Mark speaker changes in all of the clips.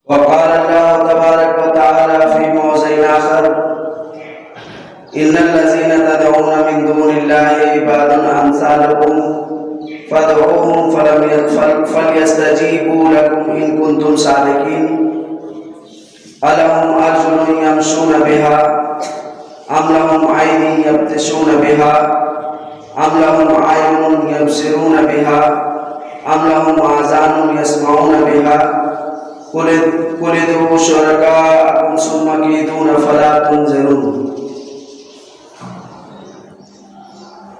Speaker 1: وقال الله تبارك وتعالى في موضع آخر: إن الذين تدعون من دون الله عباد أمثالكم فادعوهم فليستجيبوا لكم إن كنتم صادقين. ألهم أرجل يمشون بها أم لهم عين يبطشون بها أم لهم أعين يبصرون بها أم لهم آذان يسمعون بها قل ادعوا شركاءكم ثم كيدون فلا تنظرون.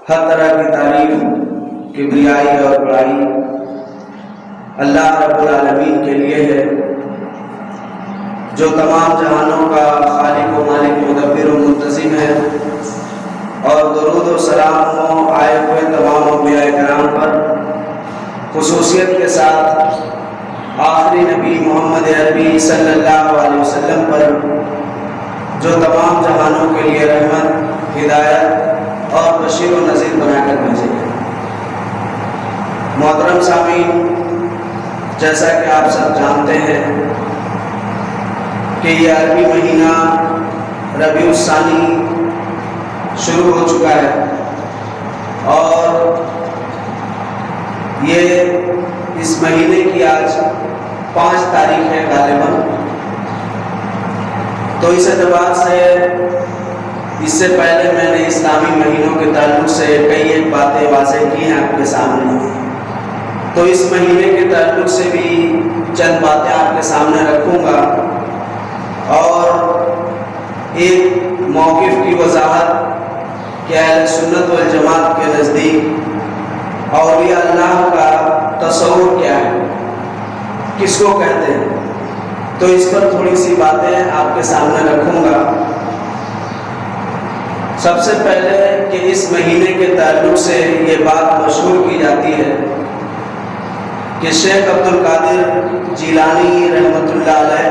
Speaker 1: ہر طرح کی تعریف، کبریائی اور بڑائی اللہ رب العالمین کے لیے ہے، جو تمام جہانوں کا خالق و مالک، مدبر و منتظم ہے، اور درود و سلام ہو آئے ہوئے تمام انبیاء کرام پر، خصوصیت کے ساتھ آخری نبی محمد عربی صلی اللہ علیہ وسلم پر، جو تمام جہانوں کے لیے رحمت، ہدایت اور بشیر و نذیر بنا کر بھیجے گئے. محترم سامعین، جیسا کہ آپ سب جانتے ہیں کہ یہ عربی مہینہ ربیع الثانی شروع ہو چکا ہے، اور یہ اس مہینے کی آج 5 تاریخ ہے غالباً. تو اس اعتبار سے اس سے پہلے میں نے اسلامی مہینوں کے تعلق سے کئی ایک باتیں واضح کی ہیں آپ کے سامنے، تو اس مہینے کے تعلق سے بھی چند باتیں آپ کے سامنے رکھوں گا، اور ایک موقف کی وضاحت کہ اہل سنت والجماعت کے نزدیک اولیاء اللہ کا تصور کیا ہے، کس کو کہتے ہیں، تو اس پر تھوڑی سی باتیں آپ کے سامنے رکھوں گا. سب سے پہلے کہ اس مہینے کے تعلق سے یہ بات مشہور کی جاتی ہے کہ شیخ عبد القادر جیلانی رحمۃ اللہ علیہ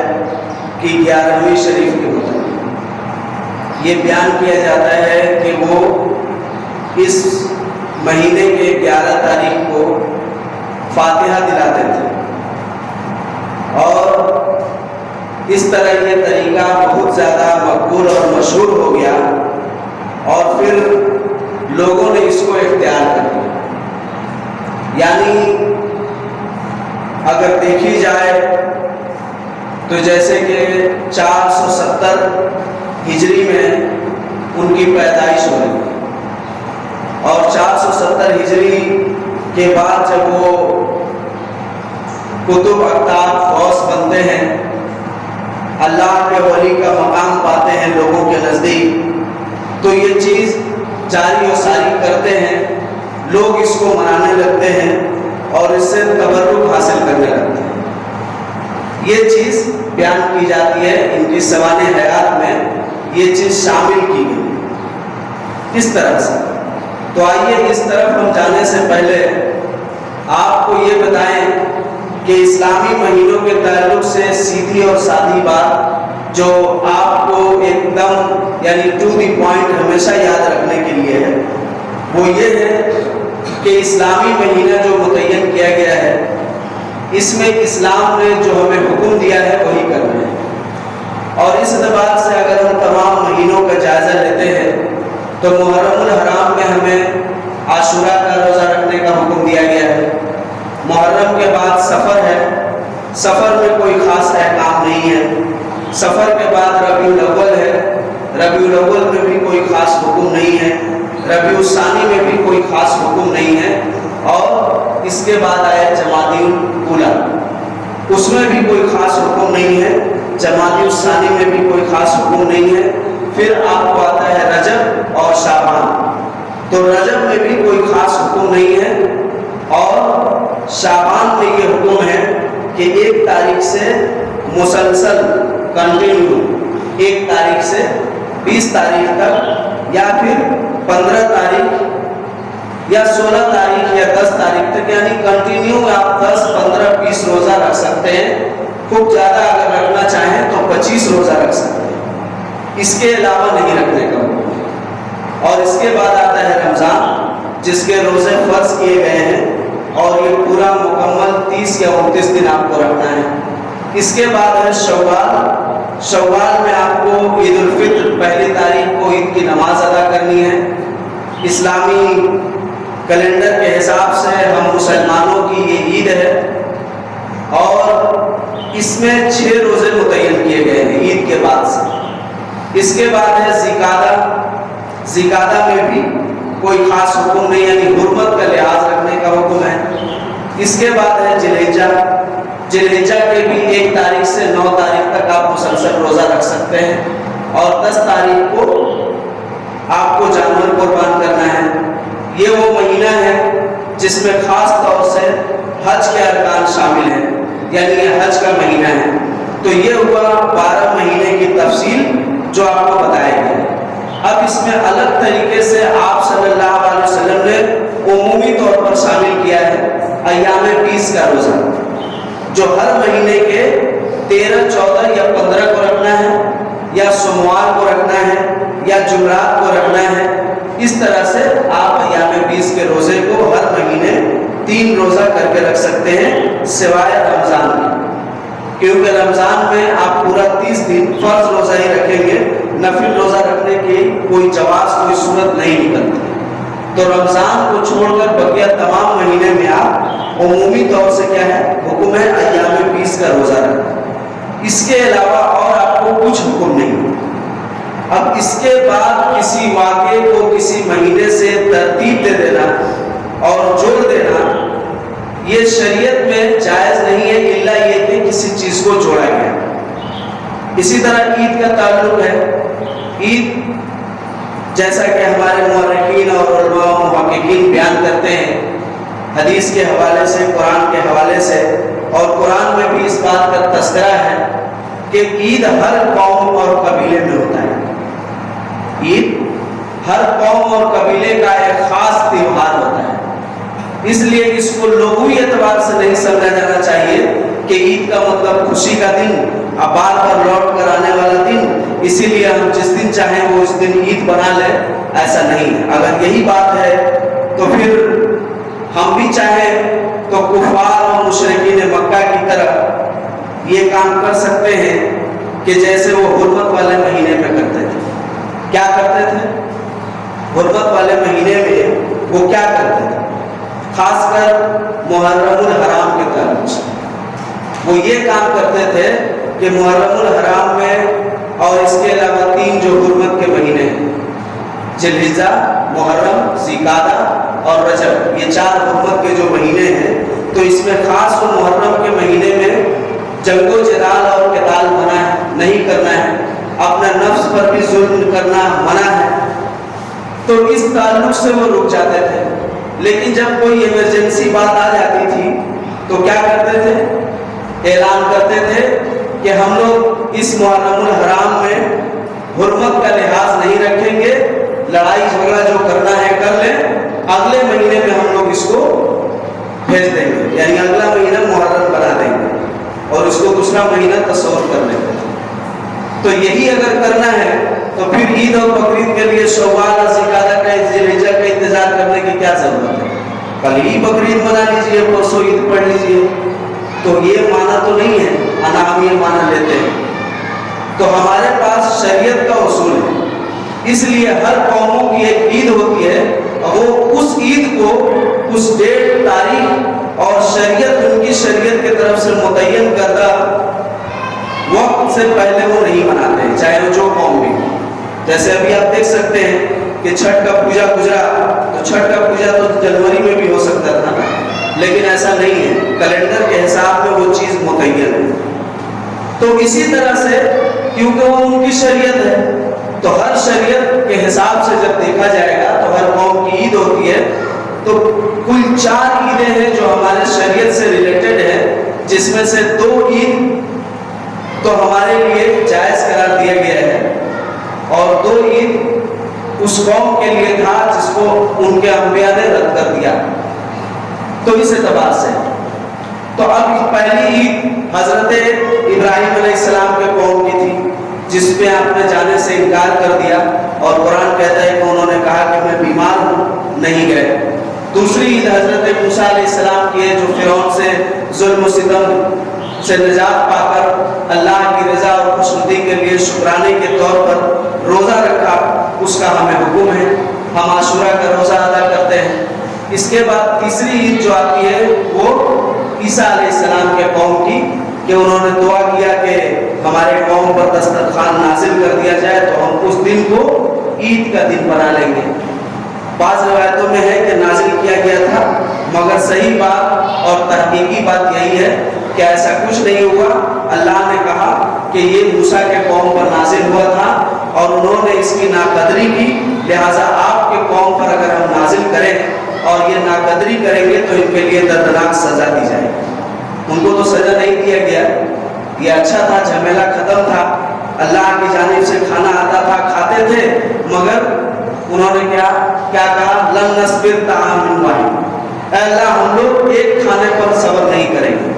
Speaker 1: کی 11ویں شریف کے مطابق یہ بیان کیا جاتا ہے کہ وہ اس مہینے کے 11 تاریخ کو فاتحہ دلاتے تھے، اور اس طرح یہ طریقہ بہت زیادہ مقبول اور مشہور ہو گیا، اور پھر لوگوں نے اس کو اختیار کر لیا. یعنی اگر دیکھی جائے تو جیسے کہ 470 ہجری میں ان کی پیدائش ہو رہی ہے، اور 470 ہجری کے بعد جب وہ کتب اقطاب غوث بنتے ہیں، اللہ کے ولی کا مقام پاتے ہیں لوگوں کے نزدیک، تو یہ چیز جاری و ساری کرتے ہیں، لوگ اس کو منانے لگتے ہیں اور اس سے تبرک حاصل کرنے لگتے ہیں. یہ چیز بیان کی جاتی ہے، ان کی سوانح حیات میں یہ چیز شامل کی گئی اس طرح سے. تو آئیے اس طرف ہم جانے سے پہلے آپ کو یہ بتائیں کہ اسلامی مہینوں کے تعلق سے سیدھی اور سادھی بات جو آپ کو ایک دم یعنی ٹو دی پوائنٹ ہمیشہ یاد رکھنے کے لیے ہے، وہ یہ ہے کہ اسلامی مہینہ جو متعین کیا گیا ہے، اس میں اسلام نے جو ہمیں حکم دیا ہے وہی کرنا ہے. اور اس اعتبار سے اگر ہم تمام مہینوں کا جائزہ لیتے ہیں تو محرم الحرام میں ہمیں عاشوراء کا روزہ رکھنے کا حکم دیا گیا ہے. محرم کے بعد سفر ہے، سفر میں کوئی خاص احکام نہیں ہے. سفر کے بعد ربیع الاول ہے، ربیع الاول میں بھی کوئی خاص حکم نہیں ہے. ربیع الثانی میں بھی کوئی خاص حکم نہیں ہے. اور اس کے بعد آئے جمادی الاولیٰ، اس میں بھی کوئی خاص حکم نہیں ہے. جمادی الثانی میں بھی کوئی خاص حکم نہیں ہے. پھر آپ کو آتا ہے رجب اور شعبان، تو رجب میں بھی کوئی خاص حکم نہیں ہے. اور شعبان میں یہ حکم ہے کہ 1 تاریخ سے مسلسل کنٹینیو 1 تاریخ سے 20 تاریخ تک، یا پھر 15 تاریخ یا 16 تاریخ یا 10 تاریخ تک، یعنی کنٹینیو آپ 10 15 20 روزہ رکھ سکتے ہیں. خوب زیادہ اگر رکھنا چاہیں تو 25 روزہ رکھ سکتے ہیں، اس کے علاوہ نہیں رکھنے کا حکم. اور اس کے بعد آتا ہے رمضان، جس کے روزے فرض کیے گئے ہیں، اور یہ پورا مکمل 30 یا 29 دن آپ کو رکھنا ہے. اس کے بعد ہے شوال۔ شوال میں آپ کو عید الفطر 1 کو عید کی نماز ادا کرنی ہے۔ اسلامی کیلنڈر کے حساب سے ہم مسلمانوں کی یہ عید ہے، اور اس میں 6 روزے متعین کیے گئے ہیں عید کے بعد سے۔ اس کے بعد ہے ذیقعدہ۔ ذیقعدہ میں بھی کوئی خاص حکم نہیں، یعنی حرمت کا لحاظ رکھنے کا حکم ہے۔ اس کے بعد ہے ذوالحجہ۔ ذوالحجہ کے بھی 1 تاریخ سے 9 تاریخ تک آپ مسلسل روزہ رکھ سکتے ہیں، اور 10 تاریخ کو آپ کو جانور قربان کرنا ہے۔ یہ وہ مہینہ ہے جس میں خاص طور سے حج کے ارکان شامل ہیں، یعنی یہ حج کا مہینہ ہے۔ تو یہ ہوا 12 مہینے کی تفصیل جو آپ کو بتائی گئی۔ اب اس میں الگ طریقے سے آپ صلی اللہ علیہ وسلم نے عمومی طور پر شامل کیا ہے ایام 20 کا روزہ، جو ہر مہینے کے 13، 14 یا 15 کو رکھنا ہے، یا سوموار کو رکھنا ہے، یا جمعرات کو رکھنا ہے۔ اس طرح سے آپ ایام 20 کے روزے کو ہر مہینے 3 روزہ کر کے رکھ سکتے ہیں، سوائے رمضان کے، کیونکہ رمضان میں آپ پورا 30 دن فرض روزہ ہی رکھیں گے، نفل روزہ رکھنے کی کوئی جواز، کوئی صورت نہیں نکلتی۔ تو رمضان کو چھوڑ کر بقیہ تمام مہینے میں آپ عمومی طور سے کیا ہے حکم ہے ایام 20 کا روزہ رکھنا۔ اس کے علاوہ اور آپ کو کچھ حکم نہیں۔ اب اس کے بعد کسی واقعے کو کسی مہینے سے ترتیب دے دینا اور جوڑ دینا، یہ شریعت میں جائز نہیں ہے، الا یہ کہ کسی چیز کو جوڑا گیا۔ اسی طرح عید کا تعلق ہے۔ عید جیسا کہ ہمارے مورخین اور علماء و محققین بیان کرتے ہیں، حدیث کے حوالے سے، قرآن کے حوالے سے، اور قرآن میں بھی اس بات کا تذکرہ ہے کہ عید ہر قوم اور قبیلے میں ہوتا ہے۔ عید ہر قوم اور قبیلے کا ایک خاص تہوار ہوتا ہے، اس لیے اس کو لغوی اعتبار سے نہیں سمجھا جانا چاہیے کہ عید کا مطلب خوشی کا دن، بار بار لوٹ کر آنے والا دن، اسی لیے ہم جس دن چاہیں وہ اس دن عید بنا لیں، ایسا نہیں ہے۔ اگر یہی بات ہے تو پھر ہم بھی چاہیں تو کفار اور مشرکین مکہ کی طرح یہ کام کر سکتے ہیں کہ جیسے وہ حرمت والے مہینے میں کرتے تھے۔ کیا کرتے تھے؟ حرمت والے مہینے میں وہ کیا کرتے تھے؟ خاص کر محرم الحرام کے تعلق سے وہ یہ کام کرتے تھے کہ محرم الحرام میں اور اس کے علاوہ 3 جو حرمت کے مہینے ہیں، ذوالحجہ، محرم، ذیقعدہ اور رجب، یہ 4 حرمت کے جو مہینے ہیں، تو اس میں خاص محرم کے مہینے میں جنگ و جدال اور قتال منع ہے، نہیں کرنا ہے، اپنا نفس پر بھی ظلم کرنا منع ہے۔ تو اس تعلق سے وہ رک جاتے تھے، لیکن جب کوئی ایمرجنسی بات آ جاتی تھی تو کیا کرتے تھے؟ اعلان کرتے تھے کہ ہم لوگ اس محرم الحرام میں حرمت کا لحاظ نہیں رکھیں گے، لڑائی جھگڑا جو کرنا ہے کر لیں، اگلے مہینے میں ہم لوگ اس کو بھیج دیں گے، یعنی اگلا مہینہ محرم بنا دیں گے اور اس کو دوسرا مہینہ تصور کر لیں گے۔ تو یہی اگر کرنا ہے تو پھر عید اور بقرعید کے لیے شوال اور ذوالحجہ کا انتظار کرنے کی کیا ضرورت ہے؟ کل ہی بقرعید منا لیجیے، پرسوں عید پڑھ لیجیے۔ تو یہ معنی تو نہیں ہے، ہم یہ معنی لیتے ہیں۔ تو ہمارے پاس شریعت کا اصول ہے، اس لیے ہر قوموں کی ایک عید ہوتی ہے، اور وہ اس عید کو اس ڈیٹ، تاریخ اور شریعت، ان کی شریعت کی طرف سے متعین کردہ وقت سے پہلے وہ نہیں مناتے ہیں، چاہے وہ جو قوم بھی۔ جیسے ابھی آپ دیکھ سکتے ہیں کہ چھٹ کا پوجا گزرا، تو چھٹ کا پوجا تو جنوری میں بھی ہو سکتا تھا، لیکن ایسا نہیں ہے، کیلنڈر کے حساب میں وہ چیز متعین ہے۔ تو اسی طرح سے کیونکہ وہ ان کی شریعت ہے، تو ہر شریعت کے حساب سے جب دیکھا جائے گا تو ہر قوم کی عید ہوتی ہے۔ تو کل 4 عیدیں ہیں جو ہمارے شریعت سے ریلیٹڈ ہے، جس میں سے 2 عید تو ہمارے لیے جائز قرار دیا گیا ہے، اور 2 عید اس قوم کے لیے تھا جس کو ان کے انبیاء نے رد کر دیا۔ تو اس اعتبار سے تو اب پہلی عید حضرت ابراہیم علیہ السلام کے قوم کی تھی، جس پہ آپ نے جانے سے انکار کر دیا، اور قرآن کہتا ہے کہ انہوں نے کہا کہ میں بیمار ہوں، نہیں گئے۔ دوسری عید حضرت موسیٰ علیہ السلام کی ہے، جو فرعون سے ظلم و ستم سے نجات پا کر اللہ کی رضا اور خوشنودی کے لیے شکرانے کے طور پر روزہ رکھا، اس کا ہمیں حکم ہے۔ ہم عاشورہ کا روزہ ادا کرتے ہیں۔ اس کے بعد تیسری عید جو آتی ہے وہ عیسیٰ علیہ السلام کے قوم کی، کہ انہوں نے دعا کیا کہ ہمارے قوم پر دسترخوان نازل کر دیا جائے تو ہم اس دن کو عید کا دن بنا لیں گے۔ بعض روایتوں میں ہے کہ نازل کیا گیا تھا، مگر صحیح بات اور تحقیقی بات یہی ہے کہ ایسا کچھ نہیں ہوا۔ اللہ نے کہا کہ یہ موسیٰ کے قوم پر نازل ہوا تھا اور انہوں نے اس کی ناقدری کی، لہٰذا آپ کے قوم پر اگر ہم نازل کریں اور یہ ناقدری کریں گے تو ان کے لیے دردناک سزا دی جائے گی۔ ان کو تو سزا نہیں دیا گیا، یہ اچھا تھا، جھمیلا ختم تھا، اللہ کی جانب سے کھانا آتا تھا، کھاتے تھے، مگر انہوں نے کیا کہا؟ لن نصبر طعام واحد، اے اللہ ہم لوگ ایک کھانے پر صبر نہیں کریں گے،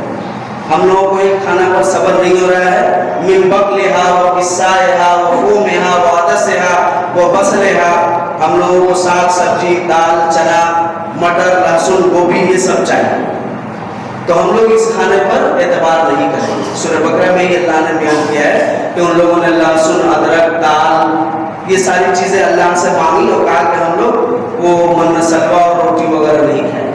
Speaker 1: ہم لوگوں کو ایک کھانا پر صبر نہیں ہو رہا ہے۔ من بقلہا و قصائہا و فومہا و عدسہا و بصلہا، ہم لوگوں کو ساگ سبزی، دال، چنا، مٹر، لہسن، گوبھی، یہ سب چاہیے، تو ہم لوگ اس کھانے پر اعتبار نہیں کریں گے۔ سورہ بقرہ میں ہی اللہ نے بیان کیا ہے کہ ان لوگوں نے لہسن، ادرک، دال، یہ ساری چیزیں اللہ سے مانگی اور کہا کہ ہم لوگ وہ من سلوا اور روٹی وغیرہ نہیں کھائیں۔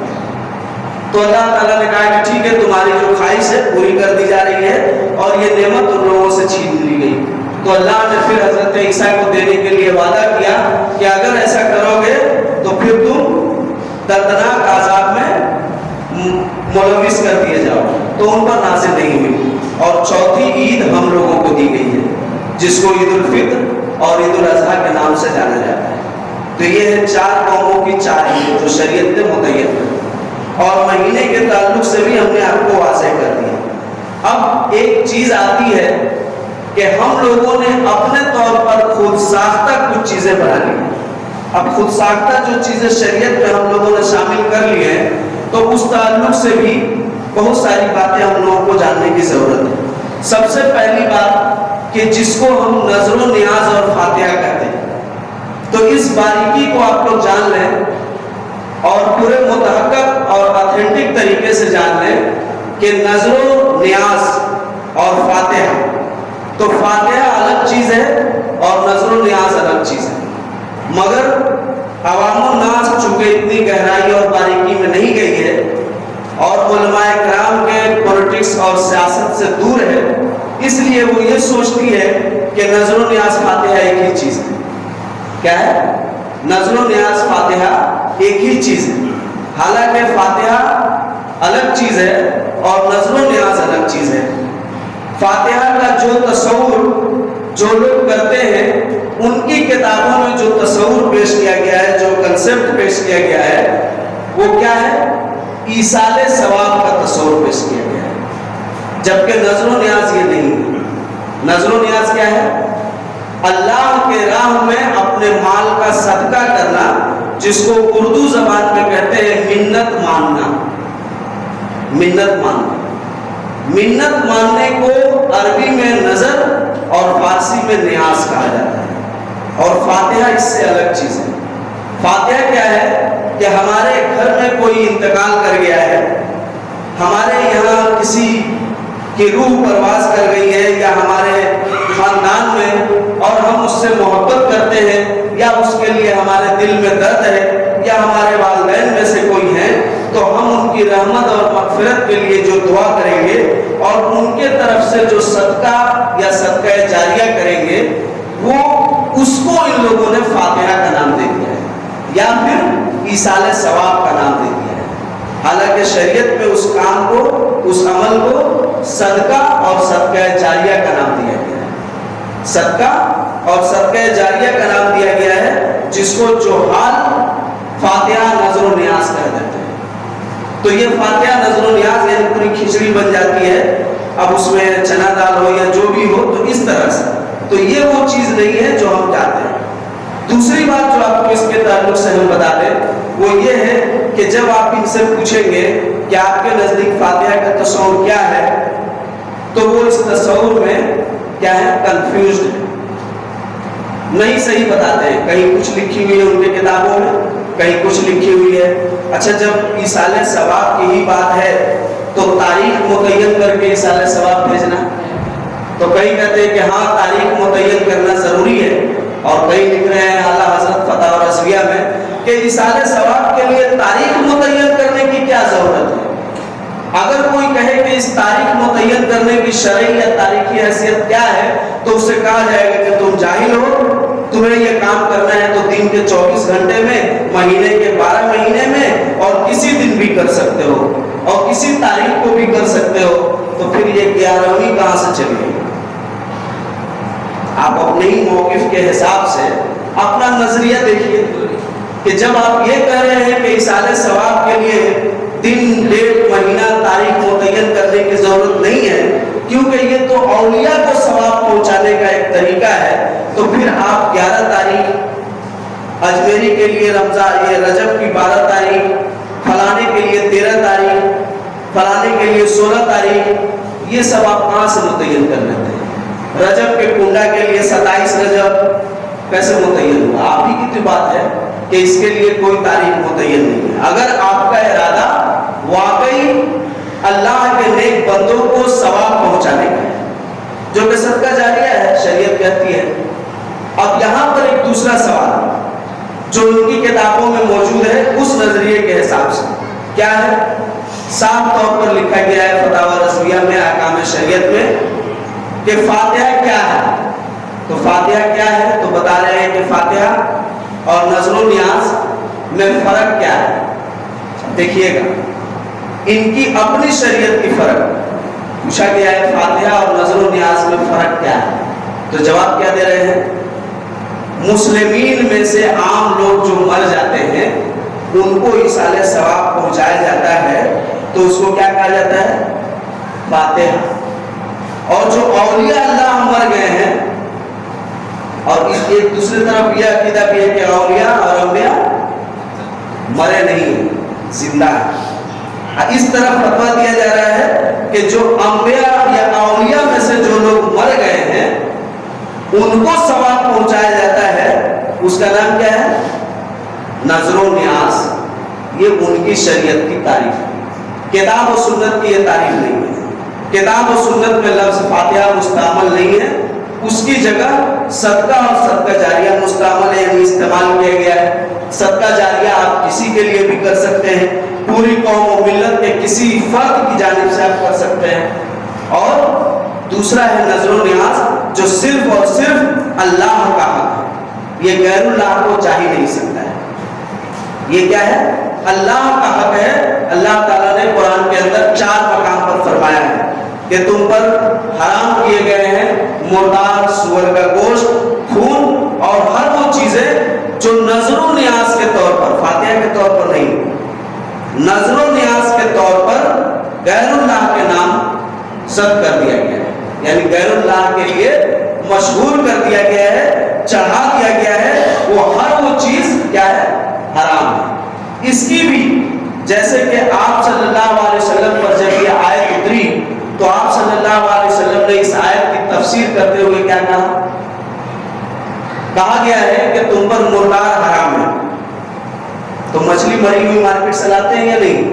Speaker 1: تو اللہ تعالیٰ نے کہا کہ ٹھیک ہے، تمہاری جو خواہش ہے پوری کر دی جا رہی ہے، اور یہ نعمت ان لوگوں سے چھین لی گئی۔ تو اللہ نے پھر حضرت عیسیٰ کو دینے کے لیے وعدہ کیا کہ اگر ایسا کرو گے تو پھر تم دردناک عذاب میں ملوث کر دیے جاؤ، تو ان پر نازل نہیں ہوئی۔ اور چوتھی عید ہم لوگوں کو دی گئی ہے، جس کو عید الفطر اور عید الاضحیٰ کے نام سے جانا جاتا ہے۔ تو یہ ہے 4 قوموں کی 4 عید جو شریعت نے متعین کی، اور مہینے کے تعلق سے بھی ہم نے آپ کو واضح کر دیا۔ اب ایک چیز آتی ہے کہ ہم لوگوں نے اپنے طور پر خود ساختہ کچھ چیزیں بنا لی ہیں۔ اب خود ساختہ جو چیزیں شریعت میں ہم لوگوں نے شامل کر لی ہیں، تو اس تعلق سے بھی بہت ساری باتیں ہم لوگوں کو جاننے کی ضرورت ہے۔ سب سے پہلی بات کہ جس کو ہم نظر و نیاز اور فاتحہ کہتے ہیں، تو اس باریکی کو آپ لوگ جان لیں اور پورے متحقق اور اتھینٹک طریقے سے جان لیں کہ نظر و نیاز اور فاتحہ، تو فاتحہ الگ چیز ہے اور نظر و نیاز الگ چیز ہے، مگر عوام الناس چونکہ اتنی گہرائی اور باریکی میں نہیں گئی ہے اور علماء کرام کے پولیٹکس اور سیاست سے دور ہے، اس لیے وہ یہ سوچتی ہے کہ نظر و نیاز فاتحہ ایک ہی چیز ہے۔ کیا ہے؟ نظر و نیاز فاتحہ ایک ہی چیز ہے، حالانکہ فاتحہ الگ چیز ہے اور نظر و نیاز الگ چیز ہے۔ فاتحہ کا جو تصور جو لوگ کرتے ہیں، ان کی کتابوں میں جو تصور پیش کیا گیا ہے، جو کنسپٹ پیش کیا گیا ہے، وہ کیا ہے؟ ایصال ثواب کا تصور پیش کیا گیا ہے، جبکہ نظر و نیاز یہ نہیں ہے۔ نظر و نیاز کیا ہے؟ اللہ کے راہ میں اپنے مال کا صدقہ کرنا، جس کو اردو زبان میں کہتے ہیں منت ماننا۔ منت ماننا، منت ماننے کو عربی میں نظر اور فارسی میں نیاز کہا جاتا ہے، اور فاتحہ اس سے الگ چیز ہے۔ فاتحہ کیا ہے کہ ہمارے گھر میں کوئی انتقال کر گیا ہے، ہمارے یہاں کسی کی روح پرواز کر گئی ہے، یا ہمارے خاندان میں، اور ہم اس سے محبت کرتے ہیں، یا اس کے لیے ہمارے دل میں درد ہے، یا ہمارے والدین میں سے کوئی ہیں، تو ہم ان کی رحمت اور مغفرت کے لیے جو دعا کریں گے اور ان کے طرف سے جو صدقہ یا صدقہ جاریہ کریں گے، وہ اس کو ان لوگوں نے فاتحہ کا نام دے دیا ہے، یا پھر ایصال ثواب کا نام دے دیا ہے۔ حالانکہ شریعت میں اس کام کو، اس عمل کو صدقہ اور صدقہ جاریہ کا نام دیا گیا ہے۔ صدقہ اور صدقہ جاریہ کا نام دیا گیا ہے، جس کو جوہال فاتحہ نظر و نیاز کہہ دیتے ہیں۔ تو یہ فاتحہ نظر و نیاز یعنی پوری کھچڑی بن جاتی ہے، اب اس میں چنا دال ہو یا جو بھی ہو، تو اس طرح سے، تو یہ وہ چیز نہیں ہے جو ہم چاہتے ہیں۔ دوسری بات جو آپ کو اس کے تعلق سے ہم بتا دیں وہ یہ ہے کہ جب آپ ان سے پوچھیں گے کہ آپ کے نزدیک فاتحہ کا تصور کیا ہے، تو وہ اس تصور میں کیا ہے؟ کنفیوزڈ ہے، نہیں صحیح بتاتے ہیں۔ کہیں کچھ لکھی ہوئی ہے ان کے کتابوں میں، کہیں کچھ لکھی ہوئی ہے۔ اچھا، جب ایصال ثواب کی ہی بات ہے تو تاریخ متعین کر کے ایصال ثواب بھیجنا؟ تو کئی کہتے ہیں کہ ہاں تاریخ متعین کرنا ضروری ہے، اور کئی لکھ رہے ہیں اعلیٰ حضرت فتح و رضویہ میں کہ ایصال ثواب کے لیے تاریخ متعین کرنے کی کیا ضرورت ہے؟ اگر کوئی کہے کہ اس تاریخ متعین کرنے کی شرعی یا تاریخی حیثیت کیا ہے تو اس سے کہا جائے گا کہ تم جاہل ہو، تمہیں یہ کام کرنا ہے تو دن کے 24 گھنٹے میں، مہینے کے 12 مہینے میں، اور کسی دن بھی کر سکتے ہو اور کسی تاریخ کو بھی کر سکتے ہو، تو پھر یہ 11ویں کہاں سے چلی گئی؟ آپ اپنے ہی موقف کے حساب سے اپنا نظریہ دیکھیے کہ جب آپ یہ کہہ رہے ہیں کہ ایصال ثواب کے لیے دن، ڈیٹ، مہینہ، تاریخ متعین کرنے کی ضرورت نہیں ہے کیونکہ یہ تو اولیاء کو ثواب پہنچانے کا ایک طریقہ ہے، تو پھر آپ 11 تاریخ اجمیری کے لیے رمضان، یہ رجب کی 12 تاریخ، فلانے کے لیے 13 تاریخ، فلانے کے لیے 16 تاریخ، یہ سب آپ کہاں سے متعین کر لیتے ہیں؟ رجب کے کنڈا کے لیے 27 رجب کیسے متعین ہوا؟ آپ ہی کی بات ہے کہ اس کے لیے کوئی تاریخ متعین نہیں ہے۔ اگر آپ کا ارادہ واقعی اللہ کے نیک بندوں کو ثواب پہنچانے کا ہے، جو کہ صدقہ جاریہ ہے، شریعت کہتی ہے۔ اب یہاں پر ایک دوسرا سوال جو ان کی کتابوں میں موجود ہے اس نظریے کے حساب سے کیا ہے؟ صاف طور پر لکھا گیا ہے فتح و رضویہ میں، احکام شریعت میں، کہ فاتحہ کیا ہے؟ تو فاتحہ کیا ہے؟ تو بتا رہے ہیں کہ فاتحہ اور نذر و نیاز میں فرق کیا ہے؟ دیکھیے گا ان کی اپنی شریعت کی فرق پوچھا گیا ہے، فاتحہ اور نذر و نیاز میں فرق کیا ہے؟ تو جواب کیا دے رہے ہیں؟ مسلمین میں سے عام لوگ جو مر جاتے ہیں ان کو ایصال ثواب پہنچایا جاتا ہے تو اس کو کیا کہا جاتا ہے؟ فاتحہ۔ اور جو اولیاء اللہ مر گئے ہیں، اور ایک دوسری طرف یہ عقیدہ بھی ہے کہ اولیاء اور انبیاء مرے نہیں ہیں، زندہ ہیں، اس طرف فتویٰ دیا جا رہا ہے کہ جو انبیاء یا اولیاء میں سے جو لوگ مر گئے ہیں ان کو ثواب پہنچایا جاتا ہے، اس کا نام کیا ہے؟ نذر و نیاز۔ یہ ان کی شریعت کی تعریف ہے، کتاب و سنت کی یہ تعریف نہیں ہے۔ کتاب و سنت میں لفظ فاتحہ مستعمل نہیں ہے، اس کی جگہ صدقہ اور صدقہ جاریہ مستعمل ہے، یعنی استعمال کیا گیا ہے۔ صدقہ جاریہ آپ کسی کے لیے بھی کر سکتے ہیں، پوری قوم و ملت کے کسی فرد کی جانب سے آپ کر سکتے ہیں، اور دوسرا ہے نذر و نیاز جو صرف اور صرف اللہ کا حق ہے، یہ غیر اللہ کو چاہ ہی نہیں سکتا ہے۔ یہ کیا ہے؟ اللہ کا حق ہے۔ اللہ تعالیٰ نے قرآن کے اندر 4 مقام پر فرمایا ہے کہ تم پر حرام کیے گئے ہیں مردار، سور کا گوشت، خون اور ہر وہ چیزیں جو نذر و نیاز کے طور پر، فاتحہ کے طور پر نہیں، نذر و نیاز کے طور پر غیر اللہ کے نام صد کر دیا گیا ہے، یعنی غیر اللہ کے لیے مشہور کر دیا گیا ہے، چڑھا دیا گیا ہے، وہ ہر وہ چیز کیا ہے؟ حرام ہے۔ اس کی بھی جیسے کہ آپ صلی اللہ علیہ وسلم پر جب یہ آیت اتری تو آپ صلی اللہ علیہ وسلم نے اس آیت کی تفسیر کرتے ہوئے کیا کہا؟ کہا گیا ہے کہ تم پر مردار حرام ہے، تو مچھلی مری ہوئی مارکیٹ سے لاتے ہیں یا نہیں؟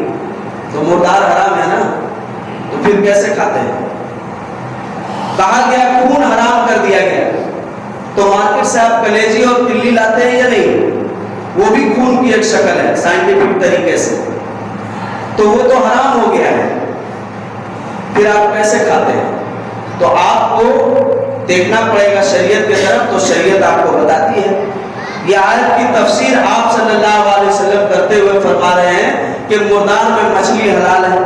Speaker 1: تو مردار حرام ہے نا، تو پھر کیسے کھاتے ہیں؟ کہا گیا خون حرام کر دیا گیا، تو مارکیٹ سے آپ کلیجی اور تلی لاتے ہیں یا نہیں؟ وہ بھی خون کی ایک شکل ہے سائنٹیفک طریقے سے، تو وہ تو حرام ہو گیا ہے، پھر آپ کیسے کھاتے ہیں؟ تو آپ کو دیکھنا پڑے گا شریعت کی طرف، تو شریعت آپ کو بتاتی ہے۔ یہ آیت کی تفسیر آپ صلی اللہ علیہ وسلم کرتے ہوئے فرما رہے ہیں کہ مردار میں مچھلی حلال ہے،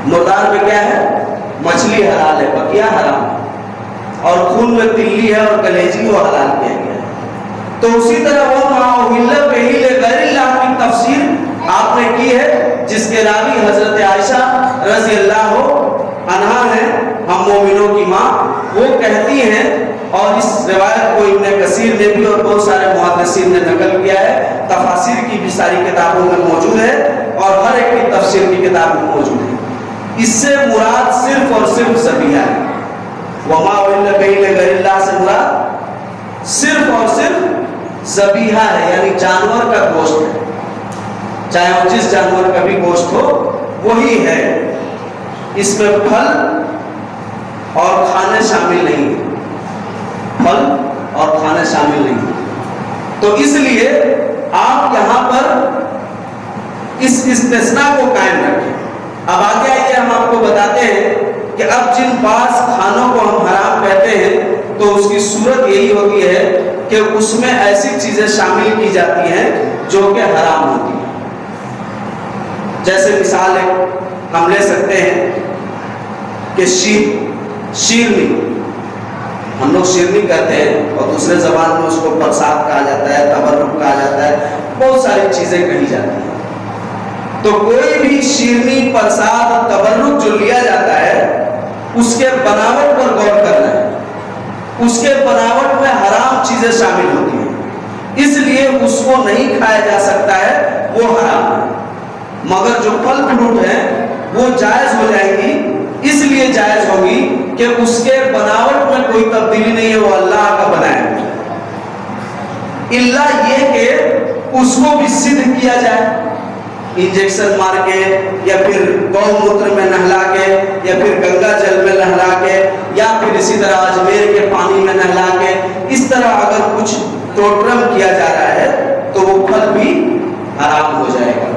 Speaker 1: مردار میں کیا ہے؟ مچھلی حلال ہے، بقیہ حرام ہے، اور خون میں تلی ہے اور کلیجی وہ حلال کیا گیا ہے۔ تو اسی طرح وہ معاہلہ بہی غیر اللہ کی تفسیر آپ نے کی ہے، جس کے راوی حضرت عائشہ رضی اللہ عنہا ہیں، ہم مومنوں کی ماں، وہ کہتی ہیں، اور اس روایت کو ابن کثیر نے بھی اور بہت سارے محدثین نے نقل کیا ہے، تفاسیر کی بھی ساری کتابوں میں موجود ہے، اور ہر ایک کی تفسیر کی کتاب میں موجود ہے۔ اس سے مراد صرف اور صرف ذبیحہ ہے، وما أهل به لغير اللہ سے مراد صرف اور صرف ذبیحہ ہے، یعنی جانور کا گوشت ہے، چاہے وہ جس جانور کا بھی گوشت ہو وہی ہے، اس میں پھل اور کھانے شامل نہیں ہیں، پھل اور کھانے شامل نہیں ہیں۔ تو اس لیے آپ یہاں پر اس استثناء کو قائم رکھیں۔ اب آگے آئیے ہم آپ کو بتاتے ہیں کہ اب جن بعض کھانوں کو ہم حرام کہتے ہیں تو اس کی صورت یہی ہوتی ہے کہ اس میں ایسی چیزیں شامل کی جاتی ہیں جو کہ حرام ہوتی ہیں۔ جیسے مثال ہم لے سکتے ہیں کہ شیرنی، ہم لوگ شیرنی کہتے ہیں اور دوسرے زبان میں اس کو پرساد کہا جاتا ہے، تبرک کہا جاتا ہے، بہت ساری چیزیں کہی جاتی ہیں۔ تو کوئی بھی شیرنی، پرساد اور تبرک جو لیا جاتا ہے اس کے بناوٹ پر غور کرنا ہے، اس کے بناوٹ میں حرام چیزیں شامل ہوتی ہیں، اس لیے اس کو نہیں کھایا جا سکتا ہے، وہ حرام ہے۔ مگر جو پھل فروٹ ہیں وہ جائز ہو جائیں گی، اس لیے جائز ہوگی کہ اس کے بناوٹ میں کوئی تبدیلی نہیں ہے، وہ اللہ کا بنایا ہے، الا یہ کہ اس کو بھی سدھ کیا جائے، انجیکشن مار کے یا پھر گو موتر میں نہلا کے یا پھر گنگا جل میں نہلا کے یا پھر اسی طرح اجمیر کے پانی میں نہلا کے، اس طرح اگر کچھ ٹوٹرم کیا جا رہا ہے تو وہ پھل بھی حرام ہو جائے گا،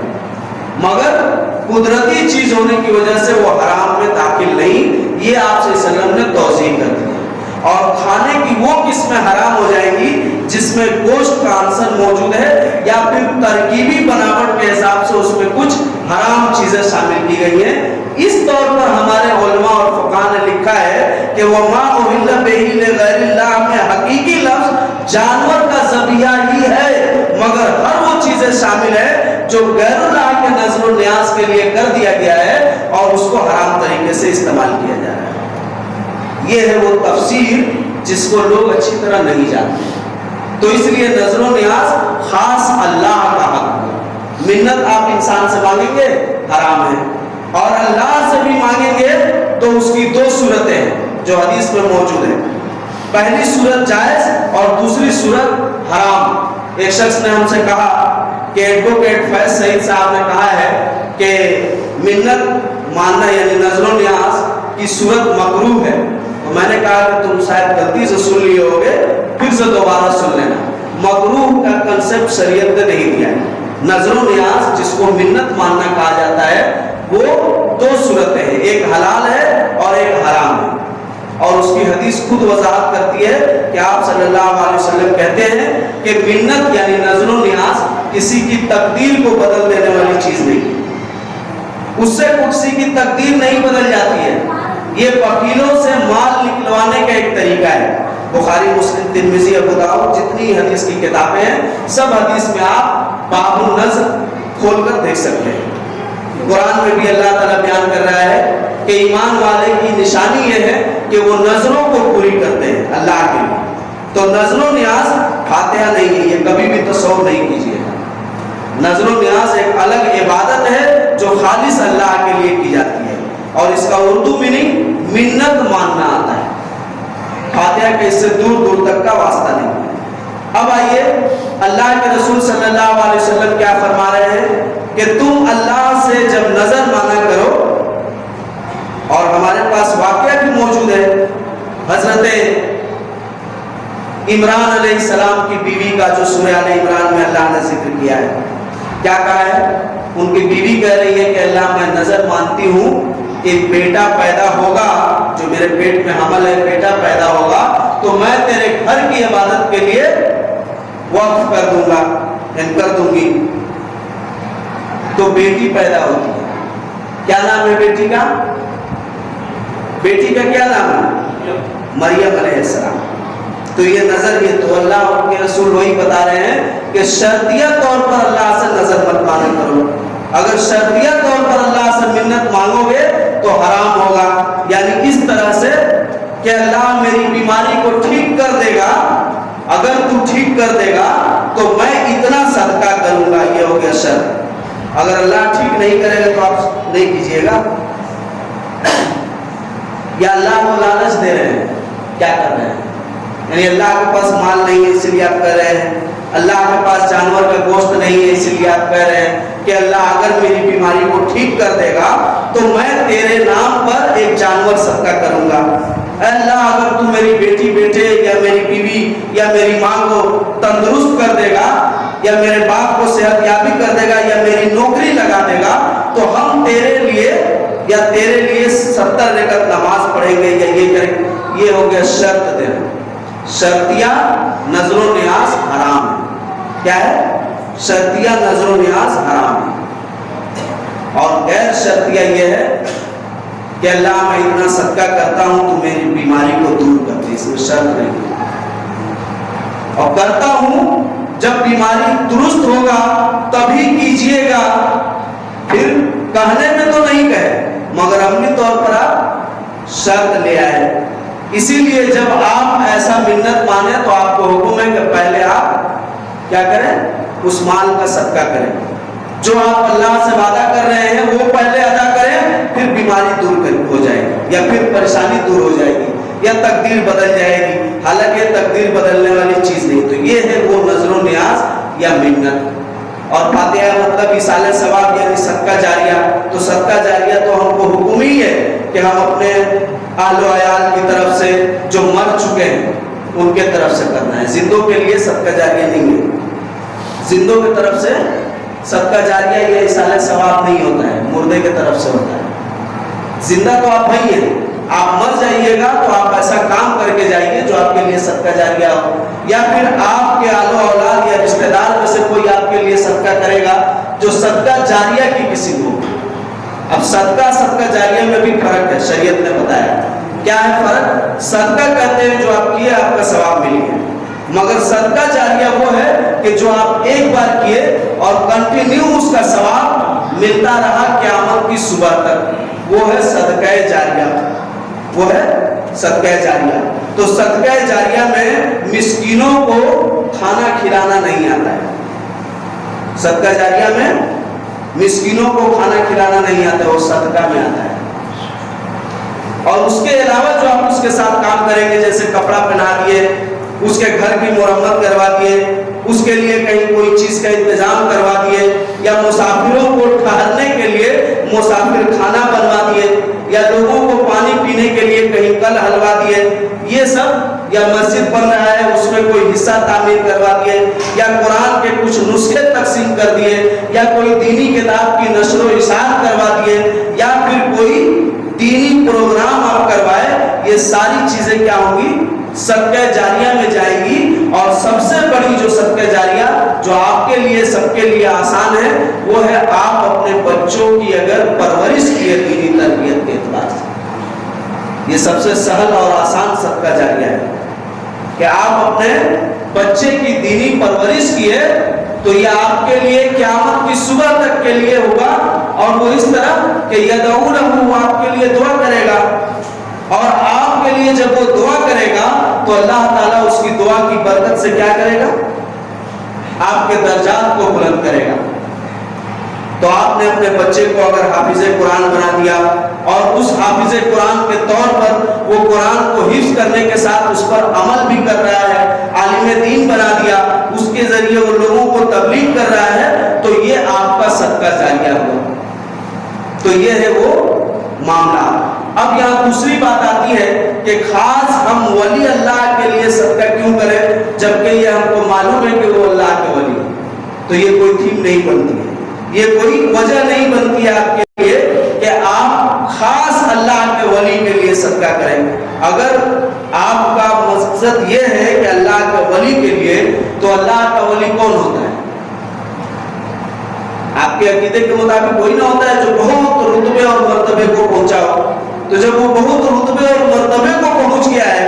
Speaker 1: مگر قدرتی چیز ہونے کی وجہ سے وہ حرام میں داخل نہیں، یہ آپ صلی اللہ علیہ وسلم نے توضیح کر دی۔ اور کھانے کی وہ قسمیں حرام ہو جائیں گی جس میں گوشت کا عنصر موجود ہے یا پھر ترکیبی بناوٹ کے حساب سے اس میں کچھ حرام چیزیں شامل کی گئی ہیں۔ اس طور پر ہمارے علماء اور فقہاء نے لکھا ہے کہ وَمَا أُهِلَّ بِهِ لِغَيْرِ اللَّهِ میں حقیقی لفظ جانور کا ذبیحہ ہی ہے، مگر ہر وہ چیزیں شامل ہے جو غیر اللہ کے نظر و نیاز کے لیے کر دیا گیا ہے اور اس کو حرام طریقے سے استعمال کیا جا رہا ہے۔ یہ ہے وہ تفسیر جس کو لوگ اچھی طرح نہیں جانتے، تو اس لیے نظر و نیاز خاص اللہ کا حق ہے۔ منت آپ انسان سے مانگیں گے حرام ہے، اور اللہ سے بھی مانگیں گے تو اس کی دو صورتیں ہیں جو حدیث میں موجود ہیں، پہلی صورت جائز اور دوسری صورت حرام۔ ایک شخص نے ہم سے کہا کہ ایڈوکیٹ فیض سعید صاحب نے کہا ہے کہ منت ماننا یعنی نظر و نیاز کی صورت مکروہ ہے، تو میں نے کہا کہ تم شاید غلطی سے سن لیے ہوگے، پھر سے دوبارہ سن لینا، مکروہ کا کنسپٹ شریعت نے نہیں دیا ہے۔ نظر و نیاز جس کو منت ماننا کہا جاتا ہے وہ دو صورتیں ہیں، ایک حلال ہے اور ایک حرام ہے، اور اس کی حدیث خود وضاحت کرتی ہے کہ آپ صلی اللہ علیہ وسلم کہتے ہیں کہ منت یعنی نظر و نیاز کسی کی تقدیر کو بدل دینے والی چیز نہیں، اس سے کسی کی تقدیر نہیں بدل جاتی ہے، یہ وکیلوں سے مال نکلوانے کا ایک طریقہ ہے۔ بخاری، مسلم، ترمذی، ابو داؤد جتنی حدیث کی کتابیں ہیں سب حدیث میں آپ باب النظر کھول کر دیکھ سکتے ہیں۔ قرآن میں بھی اللہ تعالیٰ بیان کر رہا ہے کہ ایمان والے کی نشانی یہ ہے کہ وہ نظروں کو پوری کرتے ہیں اللہ کے لیے، تو نظر و نیاز فاتحہ نہیں ہے، یہ کبھی بھی تصور نہیں کیجیے۔ نظر و نیاز ایک الگ عبادت ہے جو خالص اللہ کے لیے کی جاتی ہے، اور اس کا اردو میننگ منت ماننا آتا ہے، فاتحہ کے اس سے دور دور تک کا واسطہ نہیں ہے۔ اب آئیے اللہ کے رسول صلی اللہ علیہ وسلم کیا فرما رہے ہیں کہ تم اللہ سے جب نظر مانا کرو، اور ہمارے پاس واقعہ بھی موجود ہے حضرت عمران علیہ السلام کی بیوی کا جو سورہ آل عمران میں اللہ نے ذکر کیا ہے، کیا کہا ہے؟ ان کی بیوی کہہ رہی ہے کہ اللہ میں نظر مانتی ہوں کہ بیٹا پیدا ہوگا، جو میرے پیٹ میں حمل ہے بیٹا پیدا ہوگا تو میں تیرے گھر کی عبادت کے لیے وقف کر دوں گا، کر دوں گی۔ تو بیٹی پیدا ہوتی ہے، کیا نام ہے بیٹی کا؟ بیٹی کا کیا نام ہے؟ مریم علیہ السلام۔ تو یہ نظر، یہ تو اللہ اور کے رسول وہی بتا رہے ہیں کہ شرطیہ طور پر اللہ سے نظر مت مانا کرو، اگر شرطیہ طور پر اللہ سے منت مانگو گے تو حرام ہوگا، یعنی اس طرح سے کہ اللہ میری بیماری کو ٹھیک کر دے گا، اگر تو ٹھیک کر دے گا تو میں اتنا صدقہ کروں گا، یہ ہو گیا شرط۔ اگر اللہ ٹھیک نہیں کرے گا تو آپ نہیں کیجیے گا۔ یا اللہ کو لالچ دے رہے ہیں، کیا کر رہے ہیں؟ یعنی اللہ کے پاس مال نہیں ہے اس لیے آپ کہہ رہے ہیں، اللہ کے پاس جانور کا گوشت نہیں ہے اس لیے آپ کہہ رہے ہیں کہ اللہ اگر میری بیماری کو ٹھیک کر دے گا تو میں تیرے نام پر ایک جانور صدقہ کروں گا۔ اے اللہ اگر تو میری بیٹی بیٹے یا میری بیوی یا میری ماں کو تندرست کر دے گا یا میرے باپ کو صحت یابی کر دے گا یا میری نوکری لگا دے گا تو ہم تیرے لیے 70 رکعت نماز پڑھیں گے یا یہ کریں گے۔ یہ ہو گیا شرط دینا۔ شرطیہ نظر و نیاز حرام ہے۔ کیا ہے؟ شرطیہ نظر و نیاز حرام ہے۔ اور غیر شرطیہ یہ ہے کہ اللہ میں اتنا صدقہ کرتا ہوں تو میری بیماری کو دور کر دے، اس میں شرط نہیں ہے۔ اور کرتا ہوں جب بیماری درست ہوگا تبھی کیجئے گا، پھر کہنے میں تو نہیں کہے مگر عملی طور پر آپ شرط لے آئے۔ اسی لیے جب آپ ایسا منت مانے تو آپ کو حکم ہے کہ پہلے آپ کیا کریں؟ اس مال کا صدقہ کریں، جو آپ اللہ سے وعدہ کر رہے ہیں وہ پہلے ادا کریں، پھر بیماری دور ہو جائے گی یا پھر پریشانی دور ہو جائے گی یا تقدیر بدل جائے گی۔ حالانکہ تقدیر بدلنے والی چیز نہیں، تو یہ ہے وہ نظر و نیاز یا منت۔ اور فاتحہ مطلب ایصال ثواب یعنی صدقہ جاریہ۔ تو صدقہ جاریہ تو ہم کو حکم ہی ہے کہ ہم اپنے اہل و عیال کی طرف سے جو مر چکے ہیں ان کے طرف سے کرنا ہے۔ زندوں کے لیے صدقہ جاریہ نہیں ہے۔ زندوں کی طرف سے صدقہ جاریہ یہ ایصال ثواب نہیں ہوتا ہے، مردے کی طرف سے ہوتا ہے۔ زندہ تو آپ وہی ہیں، آپ مر جائیے گا تو آپ ایسا کام کر کے جائیے جو آپ کے لیے صدقہ جاریہ ہو، یا پھر آپ کے اہل و اولاد یا رشتہ دار میں سے کوئی آپ کے لیے صدقہ کرے گا جو صدقہ جاریہ کی کسی کو۔ اب صدقہ جاریہ میں بھی فرق ہے، شریعت نے بتایا۔ کیا ہے فرق؟ صدقہ کہتے ہیں جو آپ کیے آپ کا ثواب مل گیا، مگر صدقہ جاریہ وہ ہے کہ جو آپ ایک بار کیے اور کنٹینیو اس کا ثواب ملتا رہا قیامت کی صبح تک، وہ ہے صدقہ جاریہ۔ وہ ہے صدقہ جاریہ۔ تو صدقہ جاریہ میں مسکینوں کو کھانا کھلانا نہیں آتا ہے۔ صدقہ جاریہ میں مسکینوں کو کھانا کھلانا نہیں آتا، وہ صدقہ میں آتا ہے۔ اور اس کے علاوہ جو آپ اس کے ساتھ کام کریں گے، جیسے کپڑا پہنا دیے، اس کے گھر کی مرمت کروا دیے، اس کے لیے کہیں کوئی چیز کا انتظام کروا دیے، یا مسافروں کو ٹھہرنے کے لیے مسافر خانہ بنوا دیے، یا لوگوں کو پانی پینے کے لیے کہیں کل ہلوا دیے، یہ سب، یا مسجد بن رہا ہے اس میں کوئی حصہ تعمیر کروا دیے، یا قرآن کے کچھ نسخے تقسیم کر دیے، یا کوئی دینی کتاب کی نشر و اشاعت کروا دیے، یا پھر کوئی دینی پروگرام آپ کروائے، یہ ساری چیزیں کیا ہوں گی؟ صدقہ جاریہ میں جائیں گی۔ اور سب سے بڑی جو صدقہ جاریہ جو آپ کے لیے سب کے لیے آسان ہے وہ ہے آپ اپنے بچوں کی اگر پرورش کیے دینی تربیت کے اعتبار سے، یہ سب سے سہل اور آسان صدقہ جاریہ ہے کہ آپ اپنے بچے کی دینی پرورش کیے تو یہ آپ کے لیے قیامت کی صبح تک کے لیے ہوگا، اور وہ اس طرح کہ یدعونہ، وہ آپ کے لیے دعا کرے گا، اور آپ کے لیے جب وہ دعا کرے گا تو اللہ تعالیٰ اس کی دعا کی برکت سے کیا کرے گا؟ آپ کے درجات کو بلند کرے گا۔ تو آپ نے اپنے بچے کو اگر حافظ قرآن بنا دیا اور اس حافظ قرآن کے طور پر وہ قرآن کو حفظ کرنے کے ساتھ اس پر عمل بھی کر رہا ہے، عالم دین بنا دیا، اس کے ذریعے وہ لوگوں کو تبلیغ کر رہا ہے، تو یہ آپ کا صدقہ جاریہ ہوا۔ تو یہ ہے وہ معاملہ۔ اب یہاں دوسری بات آتی ہے کہ خاص ہم ولی اللہ کے لیے صدقہ کیوں کریں جبکہ یہ ہم کو معلوم ہے کہ وہ اللہ کے ولی ہے؟ تو یہ کوئی تھیم نہیں بنتی ہے، یہ کوئی وجہ نہیں بنتی ہے آپ کے لیے کہ آپ خاص اللہ کے ولی کے لیے صدقہ کریں۔ اگر آپ کا مقصد یہ ہے کہ اللہ کے ولی کے لیے، تو اللہ کا ولی کون ہوتا ہے؟ آپ کے عقیدے کے مطابق کوئی نہ ہوتا ہے جو بہت رتبے اور مرتبے کو پہنچا ہو۔ تو جب وہ بہت رتبے اور مرتبے کو پہنچ گیا ہے،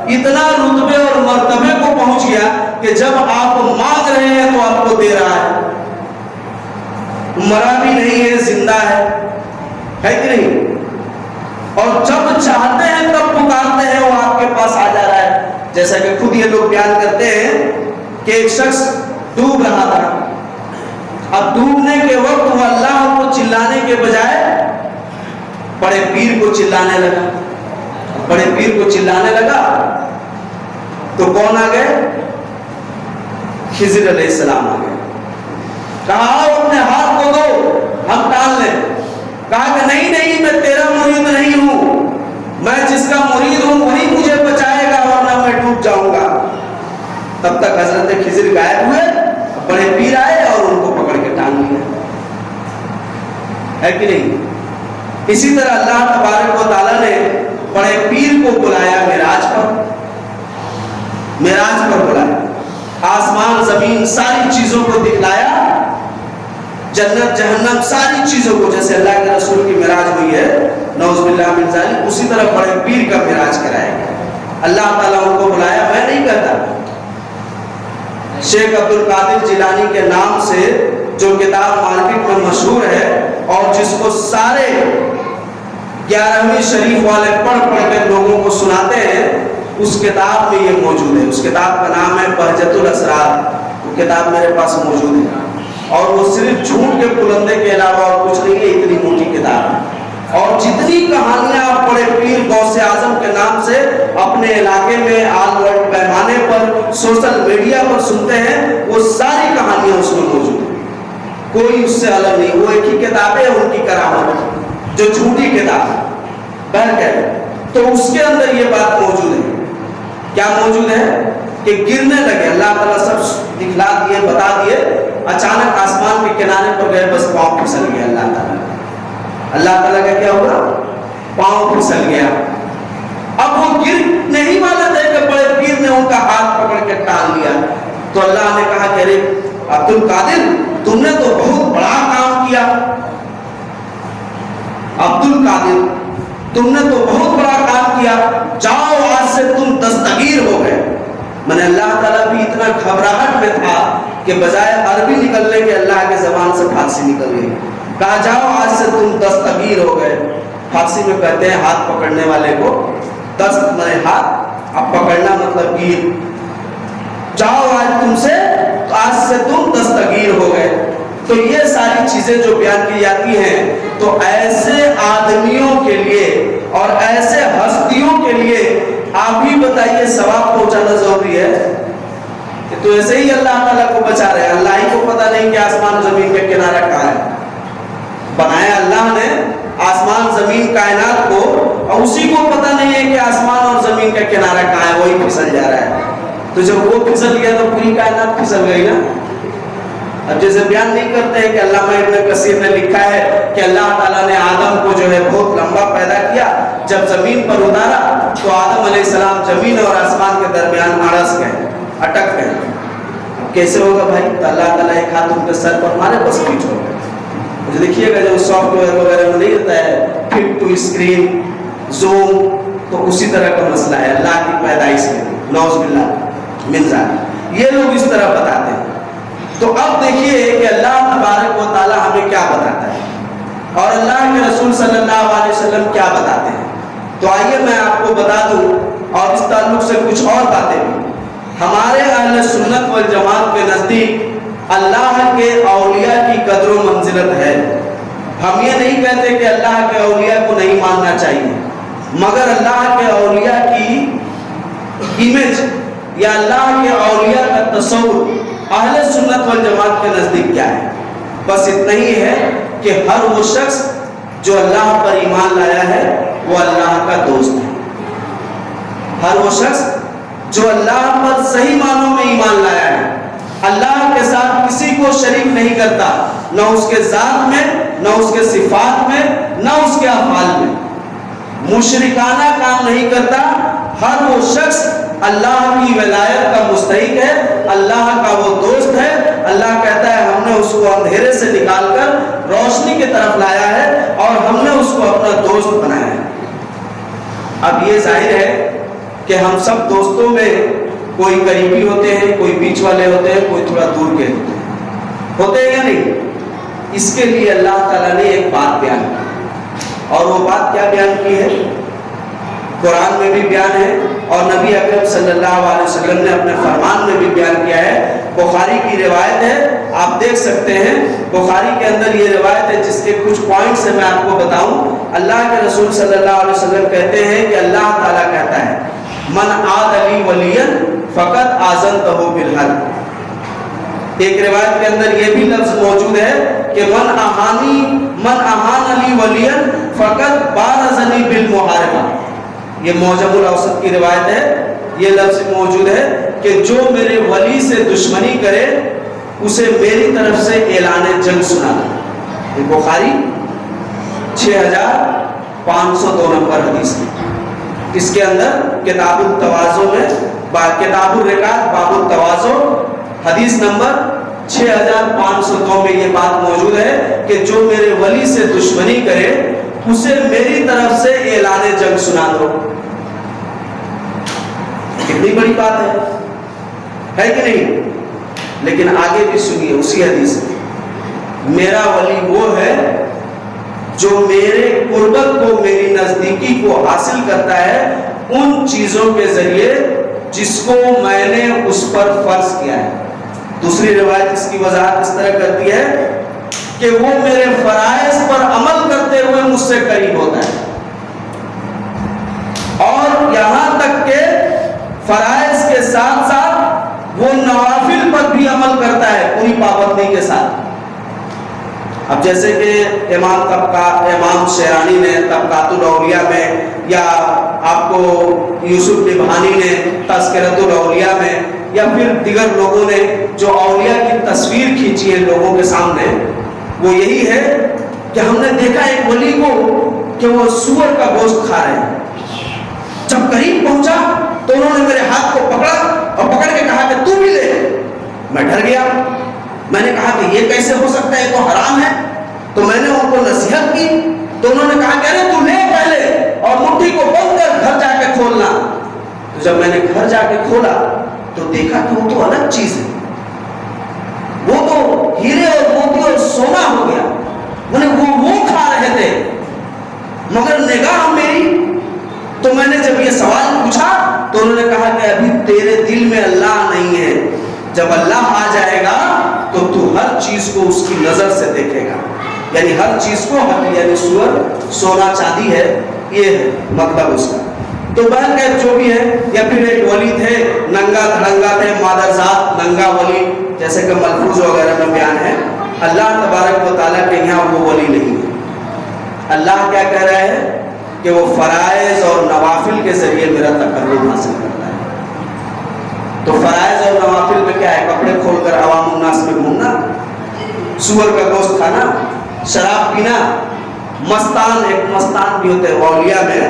Speaker 1: اتنا رتبے اور مرتبے کو پہنچ گیا کہ جب آپ مانگ رہے ہیں تو آپ کو دے رہا ہے، مرا بھی نہیں ہے، زندہ ہے کہ نہیں؟ اور جب چاہتے ہیں تب پکارتے ہیں وہ آپ کے پاس آ جا رہا ہے۔ جیسا کہ خود یہ لوگ بیان کرتے ہیں کہ ایک شخص ڈوب رہا تھا، اب ڈوبنے کے وقت وہ اللہ کو چلانے کے بجائے بڑے پیر کو چلانے لگا، بڑے پیر کو چلانے لگا تو کون آ گئے؟ خضر علیہ السلام آ گئے۔ کہا آؤ اپنے ہاتھ کو دو ہم ٹال لیں. کہا کہ نہیں نہیں میں تیرا مرید نہیں ہوں, میں جس کا مرید ہوں وہی مجھے بچائے گا ورنہ میں ڈوب جاؤں گا. تب تک حضرت خضر غائب ہوئے, بڑے پیر آئے اور ان کو پکڑ کے ٹانگ لیا. ہے کہ نہیں؟ اسی طرح اللہ تبارک و تعالیٰ نے بڑے پیر کو بلایا معراج پر بلایا, آسمان زمین ساری چیزوں کو دکھلایا, جنت جہنم ساری چیزوں کو, جیسے اللہ کے رسول کی معراج ہوئی ہے نعوذ باللہ من ذالک, اسی طرح بڑے پیر کا معراج کرایا گیا. اللہ تعالیٰ ان کو بلایا. میں نہیں کہتا, شیخ عبد القادر جیلانی کے نام سے جو کتاب مارکیٹ میں مشہور ہے اور جس کو سارے 11ویں شریف والے پڑھ کے لوگوں کو سناتے ہیں, اس کتاب میں یہ موجود ہے. اس کتاب کا نام ہے بہجت الاسرار. وہ کتاب میرے پاس موجود ہے اور وہ صرف جھوٹ کے پلندے کے علاوہ اور کچھ نہیں ہے, اتنی موٹی کتاب ہے. اور جتنی کہانیاں آپ بڑے پیر غوث اعظم کے نام سے اپنے علاقے میں آل ورلڈ پیمانے پر سوشل میڈیا پر سنتے ہیں, وہ ساری کہانیاں اس میں موجود ہیں, کوئی اس سے الگ نہیں. وہ ایک ہی کتاب ہے ان کی کرامت, جو جھوٹی کتاب ہے. تو اس کے اندر یہ بات موجود ہے. کیا موجود ہے کہ گرنے لگے, اللہ تعالیٰ سب دکھلا دیے, بتا دیے, اچانک آسمان کے کنارے پر گئے, بس پاؤں پھسل گیا. اللہ تعالیٰ کا کیا ہوگا, پاؤں پھسل گیا. اب وہ گر نہیں والا تھے کہ بڑے پیر نے ان کا ہاتھ پکڑ کے ٹال لیا. تو اللہ نے کہا کہ ارے عبد القادر تم نے تو بہت بڑا کام کیا, عبد القادر تم نے تو بہت بڑا کام کیا, جاؤ آج سے تم دستگیر ہو گئے. میں نے اللہ تعالیٰ بھی اتنا گھبراہٹ میں تھا کہ بجائے عربی نکلنے کے اللہ کے زبان سے فارسی نکل گئی. کہا جاؤ آج سے تم دستگیر ہو گئے. فارسی میں کہتے ہیں ہاتھ پکڑنے والے کو, دست میں ہاتھ, اب پکڑنا مطلب گیر. جاؤ آج سے تم دستگیر ہو گئے. تو یہ ساری چیزیں جو بیان کی جاتی ہیں, تو ایسے آدمیوں کے لیے اور ایسے ہستیوں کے لیے آپ ہی بتائیے ثواب پہنچانا ضروری ہے کہ تو ایسے ہی اللہ تعالیٰ کو بچا رہے ہیں. اللہ ہی کو پتہ نہیں کہ آسمان زمین کا کنارہ کہاں ہے. بنایا اللہ نے آسمان زمین کائنات کو, اور اسی کو پتہ نہیں ہے کہ آسمان اور زمین کا کنارہ کہاں ہے, وہی پھسل جا رہا ہے. تو جب وہ پھسل گیا تو پوری کائنات پھسل گئی نا. اب جیسے بیان نہیں کرتے ہیں کہ علامہ ابن کثیر نے لکھا ہے کہ اللہ تعالیٰ نے آدم کو جو ہے بہت لمبا پیدا کیا, جب زمین پر اتارا تو آدم علیہ السلام زمین اور آسمان کے درمیان اڑس گئے, اٹک گئے. کیسے ہوگا بھائی؟ تو اللہ تعالیٰ ایک ہاتھ ان کے سر پر مارے, بس پیچھ ہو گئے. دیکھیے گا جب سافٹ ویئر وغیرہ میں نہیں ہوتا ہے فٹ ٹو اسکرین زوم, تو اسی طرح کا مسئلہ ہے اللہ کی پیدائش میں. نعوذ باللہ من ذالک, یہ لوگ اس طرح بتاتے ہیں. تو اب دیکھیے کہ اللہ تبارک و تعالیٰ ہمیں کیا بتاتا ہے اور اللہ کے رسول صلی اللہ علیہ وسلم کیا بتاتے ہیں. تو آئیے میں آپ کو بتا دوں, اور اس تعلق سے کچھ اور باتیں بھی. ہمارے اہل سنت والجماعت کے نزدیک اللہ کے اولیاء کی قدر و منزلت ہے. ہم یہ نہیں کہتے کہ اللہ کے اولیاء کو نہیں ماننا چاہیے, مگر اللہ کے اولیاء کی امیج یا اللہ کے اولیاء کا تصور اہل سنت والجماعت کے نزدیک کیا ہے؟ بس اتنا ہی ہے کہ ہر وہ شخص جو اللہ پر ایمان لایا ہے وہ اللہ کا دوست ہے. ہر وہ شخص جو اللہ پر صحیح معنوں میں ایمان لایا ہے, اللہ کے ساتھ کسی کو شریک نہیں کرتا, نہ اس کے ذات میں, نہ اس کے صفات میں, نہ اس کے افعال میں, مشرکانہ کام نہیں کرتا. ہر وہ شخص اللہ کی ولایت کا مستحق ہے, اللہ کا وہ دوست ہے. اللہ کہتا ہے ہم نے اس کو اندھیرے سے نکال کر روشنی کی طرف لایا ہے اور ہم نے اس کو اپنا دوست بنایا ہے. اب یہ ظاہر ہے کہ ہم سب دوستوں میں کوئی قریبی ہوتے ہیں, کوئی بیچ والے ہوتے ہیں, کوئی تھوڑا دور کے ہوتے ہیں یا نہیں. اس کے لیے اللہ تعالیٰ نے ایک بات بیان کی, اور وہ بات کیا بیان کی ہے؟ قرآن میں بھی بیان ہے اور نبی اکرم صلی اللہ علیہ وسلم نے اپنے فرمان میں بھی بیان کیا ہے. بخاری کی روایت ہے, آپ دیکھ سکتے ہیں. بخاری کے اندر یہ روایت ہے جس کے کچھ پوائنٹس میں آپ کو بتاؤں. اللہ کے رسول صلی اللہ علیہ وسلم کہتے ہیں کہ اللہ تعالیٰ کہتا ہے من عاد لی ولیا فقد آذنتہ بالحرب. ایک روایت کے اندر یہ بھی لفظ موجود ہے کہ من احان علی ولیا فقط بارزنی بالمحاربہ. یہ معجم الاوسط کی روایت ہے، یہ لفظ موجود ہے کہ جو میرے ولی سے دشمنی کرے اسے میری طرف سے اعلان جنگ سنا دے. بخاری 6502 نمبر حدیث ہے. اس کے اندر کتاب التواضع میں کتاب الرقاق باب التواضع حدیث نمبر 6502 میں یہ بات موجود ہے کہ جو میرے ولی سے دشمنی کرے اسے میری طرف سے اعلان جنگ سنا دو. کتنی بڑی بات ہے کہ نہیں؟ لیکن آگے بھی سنیے اسی حدیث میں، میرا ولی وہ ہے جو میرے قربت کو، میری نزدیکی کو حاصل کرتا ہے ان چیزوں کے ذریعے جس کو میں نے اس پر فرض کیا ہے. دوسری روایت اس کی وضاحت اس طرح کرتی ہے کہ وہ میرے فرائض پر عمل کرتے ہوئے مجھ سے قریب ہوتا ہے، اور یہاں تک کہ فرائض کے ساتھ ساتھ وہ نوافل پر بھی عمل کرتا ہے پوری پابندی کے ساتھ. اب جیسے کہ امام شیرانی نے طبقات الاولیاء میں، یا آپ کو یوسف نبھانی نے تذکرۃ الاولیاء میں، یا پھر دیگر لوگوں نے جو اولیاء کی تصویر کھینچی ہے لوگوں کے سامنے، وہ یہی ہے کہ ہم نے دیکھا ایک ولی کو کہ وہ سور کا گوشت کھا رہے ہیں. جب قریب پہنچا تو انہوں نے میرے ہاتھ کو پکڑا اور پکڑ کے کہا کہ تو بھی لے. میں ڈر گیا، میں نے کہا کہ یہ کیسے ہو سکتا ہے، یہ تو حرام ہے. تو میں نے ان کو نصیحت کی تو انہوں نے کہا کہ ارے تو لے پہلے اور مٹھی کو بند کر گھر جا کے کھولنا. تو جب میں نے گھر جا کے کھولا تو دیکھا کہ وہ تو الگ چیز ہے، وہ تو ہیرے اور موتی اور سونا ہو گیا. وہ کھا رہے تھے، مگر نگاہ میری، تو میں نے جب یہ سوال پوچھا تو انہوں نے کہا کہ ابھی تیرے دل میں اللہ نہیں ہے، جب اللہ آ جائے گا تو تو ہر چیز کو اس کی نظر سے دیکھے گا. یعنی ہر چیز کو، یعنی سور سونا چاندی ہے، یہ ہے مطلب اس کا. تو بہرکیف جو بھی ہے، یا پھر ایک ولی تھے ننگا دھڑنگا تھے، مادرزاد ننگا ولی، جیسے کہ ملفوظ وغیرہ میں بیان ہے. اللہ تبارک و تعالیٰ کے یہاں وہ ولی نہیں ہے. اللہ کیا کہہ رہا ہے کہ وہ فرائض اور نوافل کے ذریعے میرا تقرب حاصل کرتا ہے. تو فرائض اور نوافل میں کیا ہے؟ کپڑے کھول کر عوام الناس میں گھومنا، سور کا گوشت کھانا، شراب پینا. مستان، ایک مستان بھی ہوتے ہیں اولیاء میں.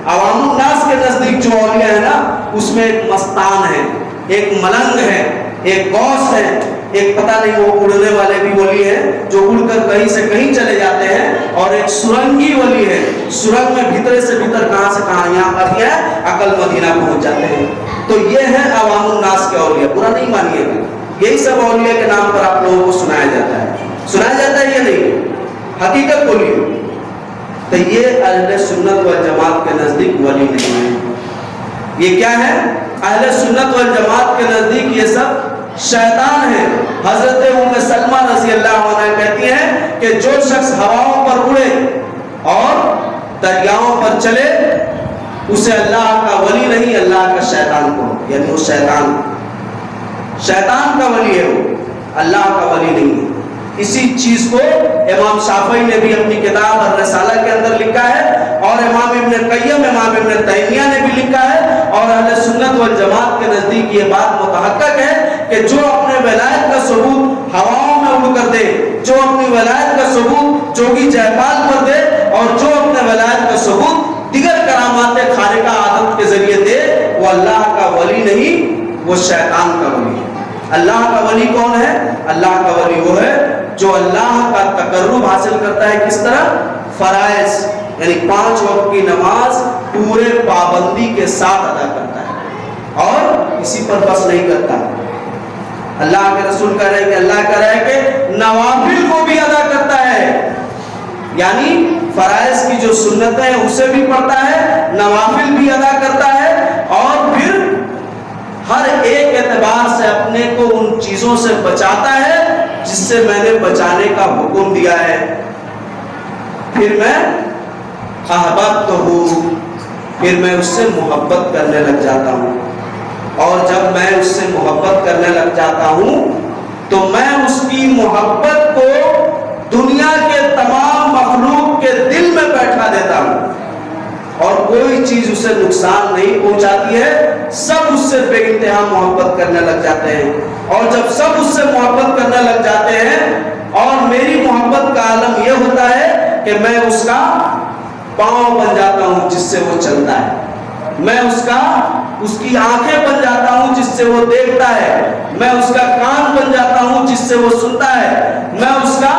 Speaker 1: عوام الناس کے نزدیک جو اولیاء ہے نا، اس میں ایک مستان ہے، ایک ملنگ ہے، ایک غوث ہے، ایک پتہ نہیں وہ اڑنے والے بھی ولی ہیں جو اڑ کر کہیں سے کہیں چلے جاتے ہیں، اور ایک سرنگی ولی ہے، سرنگ میں بھیتر سے بھیتر کہاں سے کہاں یہاں پر ہے عقل مدینہ پہنچ جاتے ہیں. تو یہ ہے عوام الناس کے اولیاء. برا نہیں مانیے گا، یہی سب اولیاء کے نام پر آپ لوگوں کو سنایا جاتا ہے یا نہیں؟ حقیقت بولیے. تو یہ اہل سنت والجماعت کے نزدیک ولی نہیں ہے. یہ کیا ہے؟ اہل سنت والجماعت کے نزدیک یہ سب شیطان ہے. حضرت ام سلمہ رضی اللہ عنہ کہتی ہیں کہ جو شخص ہواؤں پر اڑے اور دریاؤں پر چلے اسے اللہ کا ولی نہیں، اللہ کا شیطان کو، یعنی وہ شیطان کا ولی ہے، وہ اللہ کا ولی نہیں ہے. اسی چیز کو امام شافعی نے بھی اپنی کتاب الرسالہ کے اندر لکھا ہے، اور امام ابن قیم، امام ابن تیمیہ نے بھی لکھا ہے. اور اہل سنت والجماعت کے نزدیک یہ بات متحقق ہے کہ جو اپنے ولایت کا ثبوت ہواؤں میں اڑ کر دے، جو اپنی ولایت کا ثبوت جوگی جے پال پر دے، اور جو اپنے ولایت کا ثبوت دیگر کرامات خارقہ عادت کے ذریعے دے، وہ اللہ کا ولی نہیں، وہ شیطان کا ولی ہے. اللہ کا ولی کون ہے؟ اللہ کا ولی وہ ہے جو اللہ کا تقرب حاصل کرتا ہے. کس طرح؟ فرائض، یعنی 5 وقت کی نماز پورے پابندی کے ساتھ ادا کرتا ہے اور اسی پر بس نہیں کرتا. اللہ کے رسول کہہ رہے ہیں کہ اللہ کہہ رہا ہے کہ نوافل کو بھی ادا کرتا ہے، یعنی فرائض کی جو سنتیں ہیں اسے بھی پڑھتا ہے، نوافل بھی ادا کرتا ہے، اور پھر ہر ایک اعتبار سے اپنے کو ان چیزوں سے بچاتا ہے جس سے میں نے بچانے کا حکم دیا ہے. پھر میں احببت ہوں، پھر میں اس سے محبت کرنے لگ جاتا ہوں، اور جب میں اس سے محبت کرنے لگ جاتا ہوں تو میں اس کی محبت کو دنیا کے تمام مخلوق کے دل میں بیٹھا دیتا ہوں اور کوئی چیز اسے نقصان نہیں پہنچاتی ہے. سب اس سے بے انتہا محبت کرنے لگ جاتے ہیں اور جب سب اس سے محبت کرنے لگ جاتے ہیں اور میری محبت کا عالم یہ ہوتا ہے کہ میں اس کا پاؤں بن جاتا ہوں جس سے وہ چلتا ہے, میں اس کی آنکھیں بن جاتا ہوں جس سے وہ دیکھتا ہے, میں اس کا کان بن جاتا ہوں جس سے وہ سنتا ہے, میں اس کا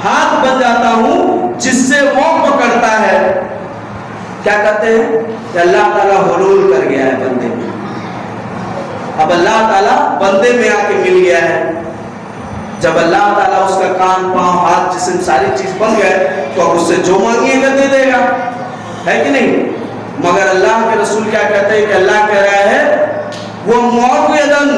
Speaker 1: ہاتھ بن جاتا ہوں جس سے وہ پکڑتا ہے. کیا کہتے ہیں کہ اللہ تعالیٰ حلول کر گیا ہے بندے میں. اب اللہ تعالیٰ بندے میں آ کے مل گیا ہے. جب اللہ تعالیٰ اس کا کان پاؤں ہاتھ جسم ساری چیز بن گئے تو اب اس سے جو مانگیے گا دے دے گا, ہے کہ نہیں؟ مگر اللہ کے رسول کیا کہتے ہیں کہ اللہ کہہ رہا ہے وہ معوذن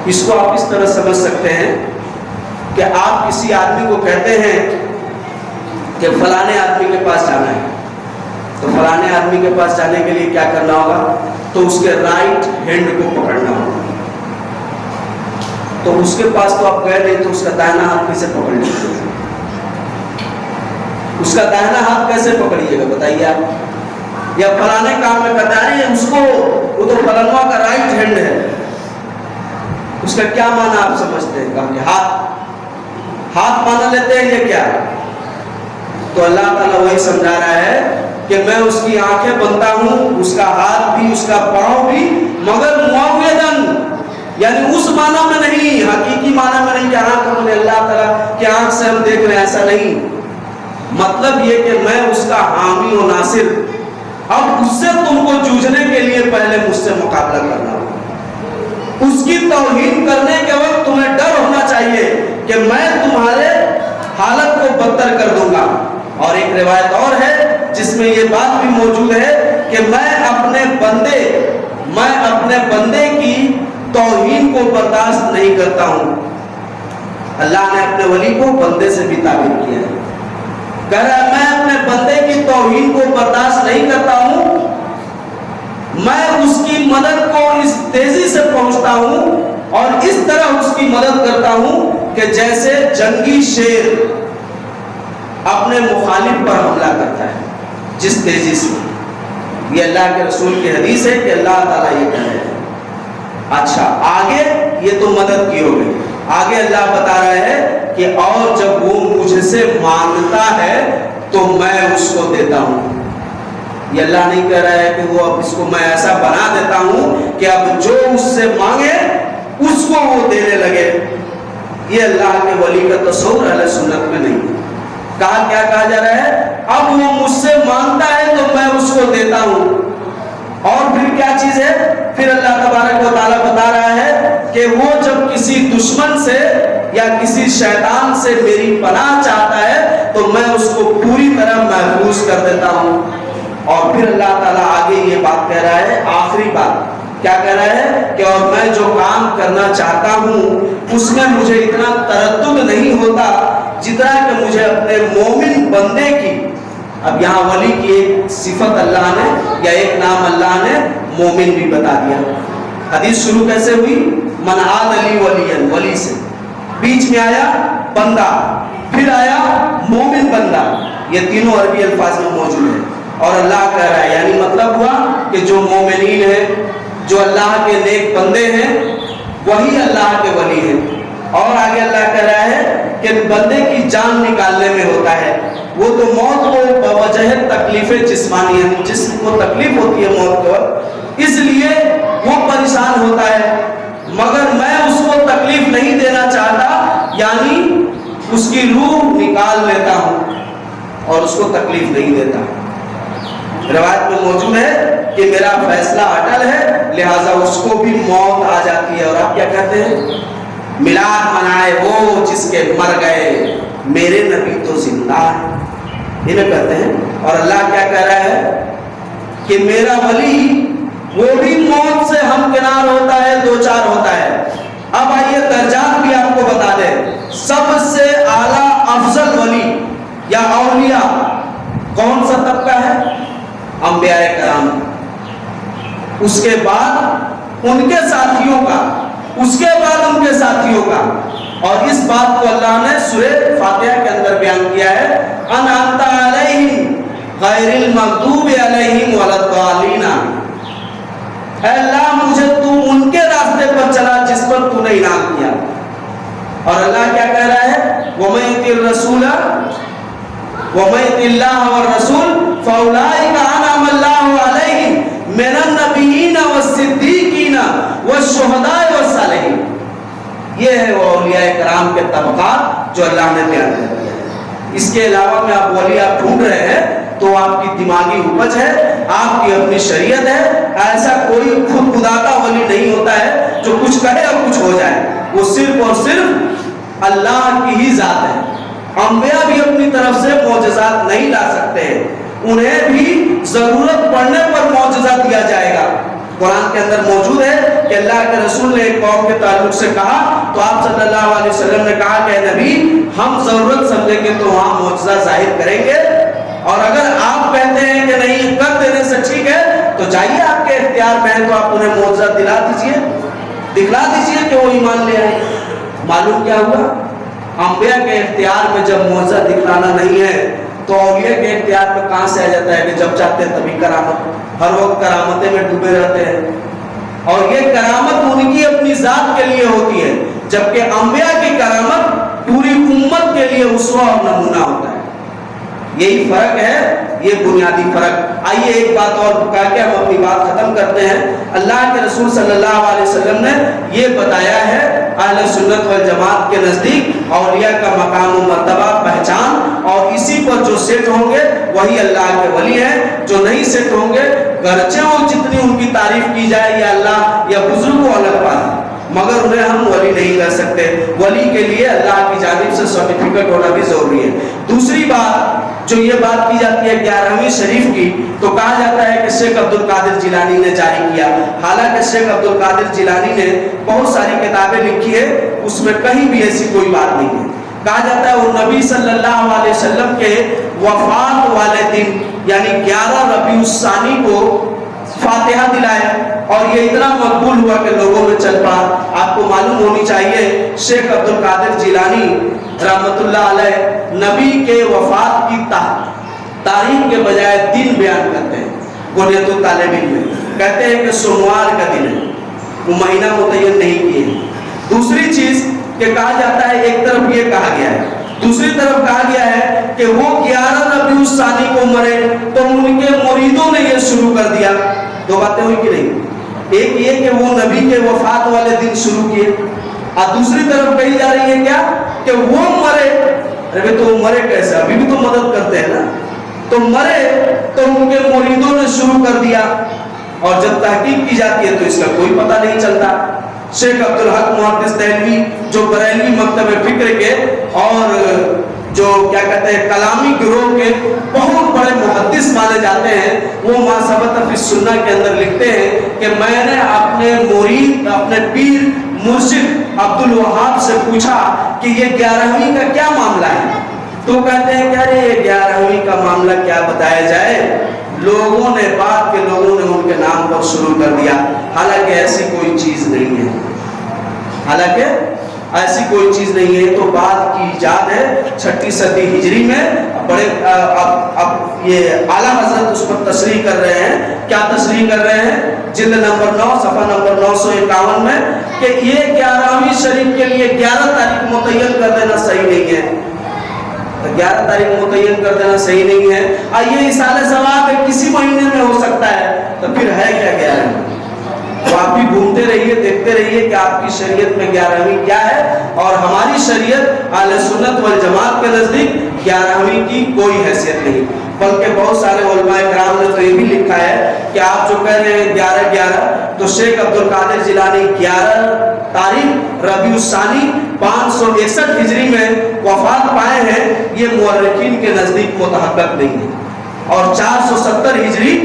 Speaker 1: اس کو آپ اس طرح سمجھ سکتے ہیں کہ آپ کسی آدمی کو کہتے ہیں کہ فلانے آدمی کے پاس جانا ہے, تو فلانے آدمی کے پاس جانے کے لیے کیا کرنا ہوگا, تو اس کے رائٹ ہینڈ کو پکڑنا ہوگا. تو اس کے پاس تو آپ گئے نہیں تو اس کا دائنا ہاتھ کیسے پکڑ لیجیے گا, اس کا دائنا ہاتھ کیسے پکڑیے گا بتائیے آپ. یا فلانے کام میں بتا رہے ہیں اس کو, وہ تو فلانوا کا رائٹ ہینڈ ہے, اس کا کیا معنی آپ سمجھتے ہیں کہ ہاتھ مانا لیتے ہیں یہ کیا؟ تو اللہ تعالیٰ وہی سمجھا رہا ہے کہ میں اس کی آنکھیں بنتا ہوں, اس کا ہاتھ بھی, اس کا پاؤں بھی, مگر معوذن یعنی اس معنی میں نہیں, حقیقی معنی میں نہیں کہ آنکھ ہم نے اللہ تعالیٰ کی آنکھ سے ہم دیکھ رہے ہیں, ایسا نہیں. مطلب یہ کہ میں اس کا حامی و ناصر. اب اس سے تم کو جوجھنے کے لیے پہلے مجھ سے مقابلہ کرنا ہوگا. اس کی توہین کرنے کے وقت تمہیں ڈر ہونا چاہیے کہ میں تمہارے حالت کو بدتر کر دوں گا. اور ایک روایت اور ہے جس میں یہ بات بھی موجود ہے کہ میں اپنے بندے کی توہین کو برداشت نہیں کرتا ہوں. اللہ نے اپنے ولی کو بندے سے بھی تعبیر کیا ہے, کہہ رہا ہے میں اپنے بندے کی توہین کو برداشت نہیں کرتا ہوں, میں اس کی مدد کو اس تیزی سے پہنچتا ہوں اور اس طرح اس کی مدد کرتا ہوں کہ جیسے جنگی شیر اپنے مخالف پر حملہ کرتا ہے جس تیزی سے. یہ اللہ کے رسول کی حدیث ہے کہ اللہ تعالیٰ یہ کہہ رہے ہیں. اچھا آگے یہ تو مدد کی ہو گئی, آگے اللہ بتا رہا ہے کہ اور جب وہ مجھ سے مانگتا ہے تو میں اس کو دیتا ہوں. یہ اللہ نہیں کہہ رہا ہے کہ وہ اب اس کو میں ایسا بنا دیتا ہوں کہ اب جو اس سے مانگے اس کو وہ دینے لگے. یہ اللہ کے ولی کا تصور اہل سنت میں نہیں. کیا کہا جا رہا ہے, اب وہ مجھ سے مانگتا ہے تو میں اس کو دیتا ہوں. اور پھر کیا چیز ہے, پھر اللہ تبارک و تعالیٰ بتا رہا ہے کہ وہ جب کسی دشمن سے یا کسی شیطان سے میری پناہ چاہتا ہے تو میں اس کو پوری طرح محفوظ کر دیتا ہوں. اور پھر اللہ تعالیٰ آگے یہ بات کہہ رہا ہے, آخری بات کیا کہہ رہا ہے کہ اور میں جو کام کرنا چاہتا ہوں اس میں مجھے اتنا تردد نہیں ہوتا جتنا کہ مجھے اپنے مومن بندے کی, اب یہاں ولی کی ایک صفت اللہ نے یا ایک نام اللہ نے مومن بھی بتا دیا. حدیث شروع کیسے ہوئی, من عاد لی ولین, ولی سے, بیچ میں آیا بندہ, پھر آیا مومن بندہ. یہ تینوں عربی الفاظ میں موجود ہیں. اور اللہ کہہ رہا ہے یعنی مطلب ہوا کہ جو مومنین ہیں, جو اللہ کے نیک بندے ہیں, وہی اللہ کے ولی ہیں. اور آگے اللہ کہہ رہا ہے کہ بندے کی جان نکالنے میں ہوتا ہے, وہ تو موت کو بوجہ تکلیفیں جسمانی ہیں, جسم کو تکلیف ہوتی ہے موت کو, اس لیے وہ پریشان ہوتا ہے, مگر میں اس کو تکلیف نہیں دینا چاہتا, یعنی اس کی روح نکال لیتا ہوں اور اس کو تکلیف نہیں دیتا. روایت میں موجود ہے کہ میرا فیصلہ اٹل ہے, لہٰذا اس کو بھی موت آ جاتی ہے. اور آپ کیا کہتے ہیں, میلاد منائے وہ جس کے مر گئے, میرے نبی تو زندہ ہے, یہ میں کہتے ہیں. اور اللہ کیا کہہ رہا ہے کہ میرا ولی وہ بھی موت سے ہمکنار ہوتا ہے, دو چار ہوتا ہے. اب آئیے درجات بھی آپ کو بتا دیں. سب سے اعلیٰ افضل ولی یا اولیاء کون سا طبقہ ہے, انبیاء کرام. اس کے بعد ان کے ساتھیوں کا، اس کے بعد ان کے ساتھیوں کا. اور اس بات کو اللہ نے سورہ فاتحہ کے اندر بیان کیا ہے، انعمت علیہم غیر المغضوب علیہم ولا الضالین. اے اللہ مجھے تو ان کے راستے پر چلا جس پر تو نے انعام کیا. اور اللہ کیا کہہ رہا ہے، وَمَن يُطِعِ الرَّسُولَ وَمَن يُطِعِ اللَّهَ وَالرَّسُولَ فَأُولَٰئِكَ أَنْعَمَ اللَّهُ عَلَيْهِم مِّنَ النَّبِيِّينَ وَالصِّدِّيقِينَ وَالشُّهَدَاءِ وَالصَّالِحِينَ. یہ ہے وہ اولیاء کرام کے طبقات جو اللہ نے بیان کر دیا ہے. اس کے علاوہ میں آپ ولی آپ ڈھونڈ رہے ہیں تو آپ کی دماغی اپج ہے، آپ کی اپنی شریعت ہے. ایسا کوئی خود خدا کا ولی نہیں ہوتا ہے جو کچھ کہے اور کچھ ہو جائے. وہ صرف اور صرف اللہ کی ہی ذات ہے. انبیاء بھی اپنی طرف سے معجزات نہیں لا سکتے ہیں، انہیں بھی ضرورت پڑنے پر معجزہ دیا جائے گا. قرآن کے اندر موجود ہے کہ اللہ کے رسول نے ایک قوم کے تعلق سے کہا تو آپ صلی اللہ علیہ وسلم نے کہا کہ نبی ہم ضرورت سمجھیں گے تو وہاں معجزہ ظاہر کریں گے، اور اگر آپ کہتے ہیں کہ نہیں کر دینے سے ٹھیک ہے تو جائیے آپ کے اختیار میں ہے تو آپ انہیں معجزہ دلا دیجئے، دکھلا دیجئے کہ وہ ایمان لے آئے. معلوم کیا ہوا، انبیاء کے اختیار میں جب معجزہ دکھلانا نہیں ہے تو اولیاء کے اختیار میں کہاں سے آ جاتا ہے کہ جب چاہتے ہیں تبھی کرامت. ہر وقت کرامتیں میں ڈوبے رہتے ہیں، اور یہ کرامت ان کی اپنی ذات کے لیے ہوتی ہے، جبکہ انبیاء کی کرامت پوری امت کے لیے اسوہ اور نمونہ ہوتا ہے. یہی فرق ہے، یہ بنیادی فرق. آئیے ایک بات اور کہا کے ہم اپنی بات ختم کرتے ہیں. اللہ کے رسول صلی اللہ علیہ وسلم نے یہ بتایا ہے اہل سنت والجماعت کے نزدیک اولیاء کا مقام و مرتبہ پہچان، اور اسی پر جو سیٹ ہوں گے وہی اللہ کے ولی ہیں. جو نہیں سیٹ ہوں گے گرچہ وہ جتنی ان کی تعریف کی جائے یا اللہ یا بزرگ کو الگ بات ہے، مگر انہیں ہم ولی نہیں کر سکتے. ولی کے لیے اللہ کی جانب سے سرٹیفکیٹ ہونا بھی ضروری ہے. دوسری بات جو یہ بات کی جاتی ہے 11ویں شریف کی، تو کہا جاتا ہے کہ شیخ عبد القادر جیلانی نے جاری کیا. حالانکہ شیخ عبد القادر جیلانی نے بہت ساری کتابیں لکھی ہے، اس میں کہیں بھی ایسی کوئی بات نہیں ہے. کہا جاتا ہے وہ نبی صلی اللہ علیہ وسلم کے وفات والے دن یعنی 11 ربیع الثانی کو فاتحہ دلائے، اور یہ اتنا مقبول ہوا کہ لوگوں میں چل پڑا. آپ کو معلوم ہونی چاہیے شیخ عبد القادر جیلانی رحمت اللہ علیہ نبی کے وفات کی تاریخ کے بجائے دن بیان کرتے ہیں. غنیۃ الطالبین میں کہتے ہیں کہ سوموار کا دن ہے، وہ مہینہ متعین نہیں کیے. دوسری چیز کہ کہا جاتا ہے ایک طرف یہ کہا گیا ہے، دوسری طرف کہا گیا ہے کہ وہ 11 ربیع الثانی کو مرے تو ان کے مریدوں نے یہ شروع کر دیا. دو باتیں ہوئی کہ نہیں؟ ایک یہ کہ وہ نبی کے وفات والے دن شروع کیے، اور دوسری طرف کہی جا رہی ہے کیا کہ وہ مرے. ارے تو مرے کیسے، ابھی بھی تو مدد کرتے ہیں نا. تو مرے تو ان کے مریدوں نے شروع کر دیا، اور جب تحقیق کی جاتی ہے تو اس کا کوئی پتہ نہیں چلتا. شیخ عبدالحق محدث دہلوی جو بریلوی مکتب فکر کے اور جو کیا کہتے ہیں کلامی گروہ کے بہت بڑے محدث مانے جاتے ہیں، وہ ما ثبت فی السنہ کے اندر لکھتے ہیں کہ میں نے اپنے مرید اپنے پیر مرشد عبدالوہاب سے پوچھا کہ یہ 11ویں کا کیا معاملہ ہے. تو کہتے ہیں کہ ارے یہ 11ویں کا معاملہ کیا بتایا جائے، لوگوں نے بعد کے لوگوں نے ان کے نام پر شروع کر دیا. حالانکہ ایسی کوئی چیز نہیں ہے، حالانکہ ایسی کوئی چیز نہیں ہے. تو بعد کی ایجاد ہے 6 صدی ہجری میں. بڑے اب یہ اعلیٰ حضرت اس پر تصریح کر رہے ہیں. کیا تصریح کر رہے ہیں؟ جلد نمبر 9 صفحہ نمبر 951 میں کہ یہ 11ویں شریف کے لیے 11 تاریخ متعین کر دینا صحیح نہیں ہے. 11 تاریخ متعین کر دینا صحیح نہیں ہے. یہ اصالہ ثواب کسی مہینے میں ہو سکتا ہے، تو پھر ہے کیا 11؟ تو آپ بھی گھومتے رہیے، دیکھتے رہیے کہ آپ کی شریعت میں 11ویں کیا ہے. اور ہماری شریعت اہل سنت والجماعت کے نزدیک 11ویں کی کوئی حیثیت نہیں. بلکہ بہت سارے علماء کرام نے تو یہ بھی لکھا ہے کہ آپ جو کہہ رہے ہیں 11 تو شیخ عبد القادر جیلانی 11 تاریخ ربیع الثانی 561 ہجری میں وفات پائے ہیں، یہ مورخین کے نزدیک متحقق نہیں ہے. اور 470 ہجری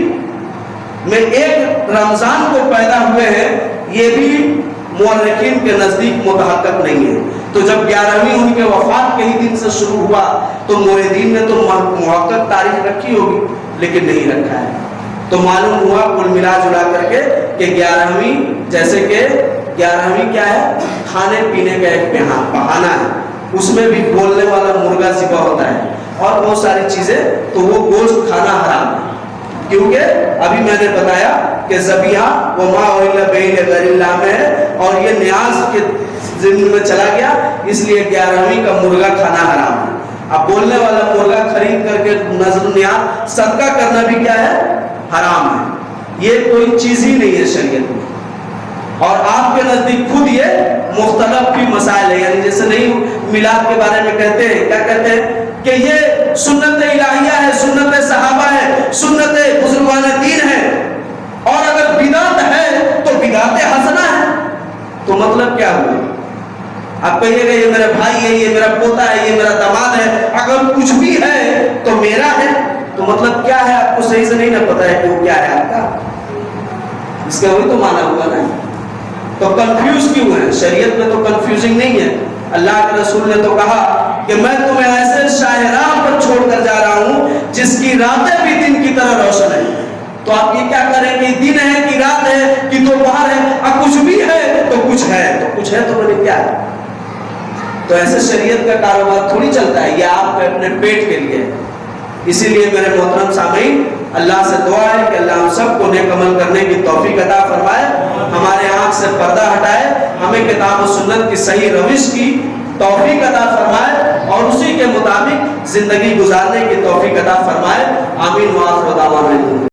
Speaker 1: میں ایک رمضان کو پیدا ہوئے ہیں، یہ بھی مورخین کے نزدیک متحقق نہیں ہے. تو جب 11ویں ان کے وفات کے ہی دن سے شروع ہوا تو موردین نے تو محقق تاریخ رکھی ہوگی، لیکن نہیں رکھا ہے. تو معلوم ہوا کل ملا جلا کر کے کہ 11ویں، جیسے کہ 11ویں کیا ہے؟ کھانے پینے کا ایک بہانہ ہے، اس میں بھی بولنے والا مرغا ذبح ہوتا ہے اور بہت ساری چیزیں، تو وہ گوشت کھانا حرام ہے، کیونکہ ابھی میں نے بتایا کہ ذبیحہ وما اہل بین غیر اللہ میں ہے اور یہ نیاز کے ضمن میں چلا گیا، اس لیے 11ویں کا مرغا کھانا حرام ہے۔ اب بولنے والا مرغا خرید کر کے نظر نیاز صدقہ کرنا بھی کیا ہے؟ حرام ہے۔ یہ کوئی چیز ہی نہیں ہے شریعت میں، اور آپ کے نزدیک خود یہ مختلف بھی مسائل ہے، یعنی جیسے نہیں میلاد کے بارے میں کہتے ہیں، کیا کہتے ہیں کہ یہ سنت الہیہ ہے، سنت صحابہ ہے، سنت بزرگان دین ہے، اور اگر بدعت ہے تو بدعت حسنہ ہے، تو مطلب کیا ہوا؟ آپ کہیے گا یہ میرا بھائی ہے، یہ میرا پوتا ہے، یہ میرا داماد ہے، اگر کچھ بھی ہے تو میرا ہے، تو مطلب کیا ہے؟ آپ کو صحیح سے نہیں نہ پتا ہے کہ وہ کیا ہے آپ کا، اس کا وہی تو معنی ہوا نا۔ تو کنفیوز کیوں ہے؟ شریعت میں تو کنفیوزنگ نہیں ہے۔ اللہ کے رسول نے تو کہا کہ میں تمہیں ایسے شاہراہ پر چھوڑ کر جا رہا ہوں جس کی راتیں بھی دن کی طرح روشن ہیں۔ تو آپ یہ کیا کریں کہ دن ہے کہ رات ہے کہ دوپہر ہے، اب کچھ بھی ہے تو کچھ ہے، تو کچھ ہے تو بولے کیا ہے؟ تو ایسے شریعت کا کاروبار تھوڑی چلتا ہے، یہ آپ کے اپنے پیٹ کے لیے۔ اسی لیے میرے محترم سامعین، اللہ سے دعا ہے کہ اللہ ہم سب کو نیک عمل کرنے کی توفیق عطا فرمائے، ہمارے آنکھ سے پردہ ہٹائے، ہمیں کتاب و سنت کی صحیح روش کی توفیق عطا فرمائے اور اسی کے مطابق زندگی گزارنے کی توفیق عطا فرمائے۔ آمین وآخر دعوانا۔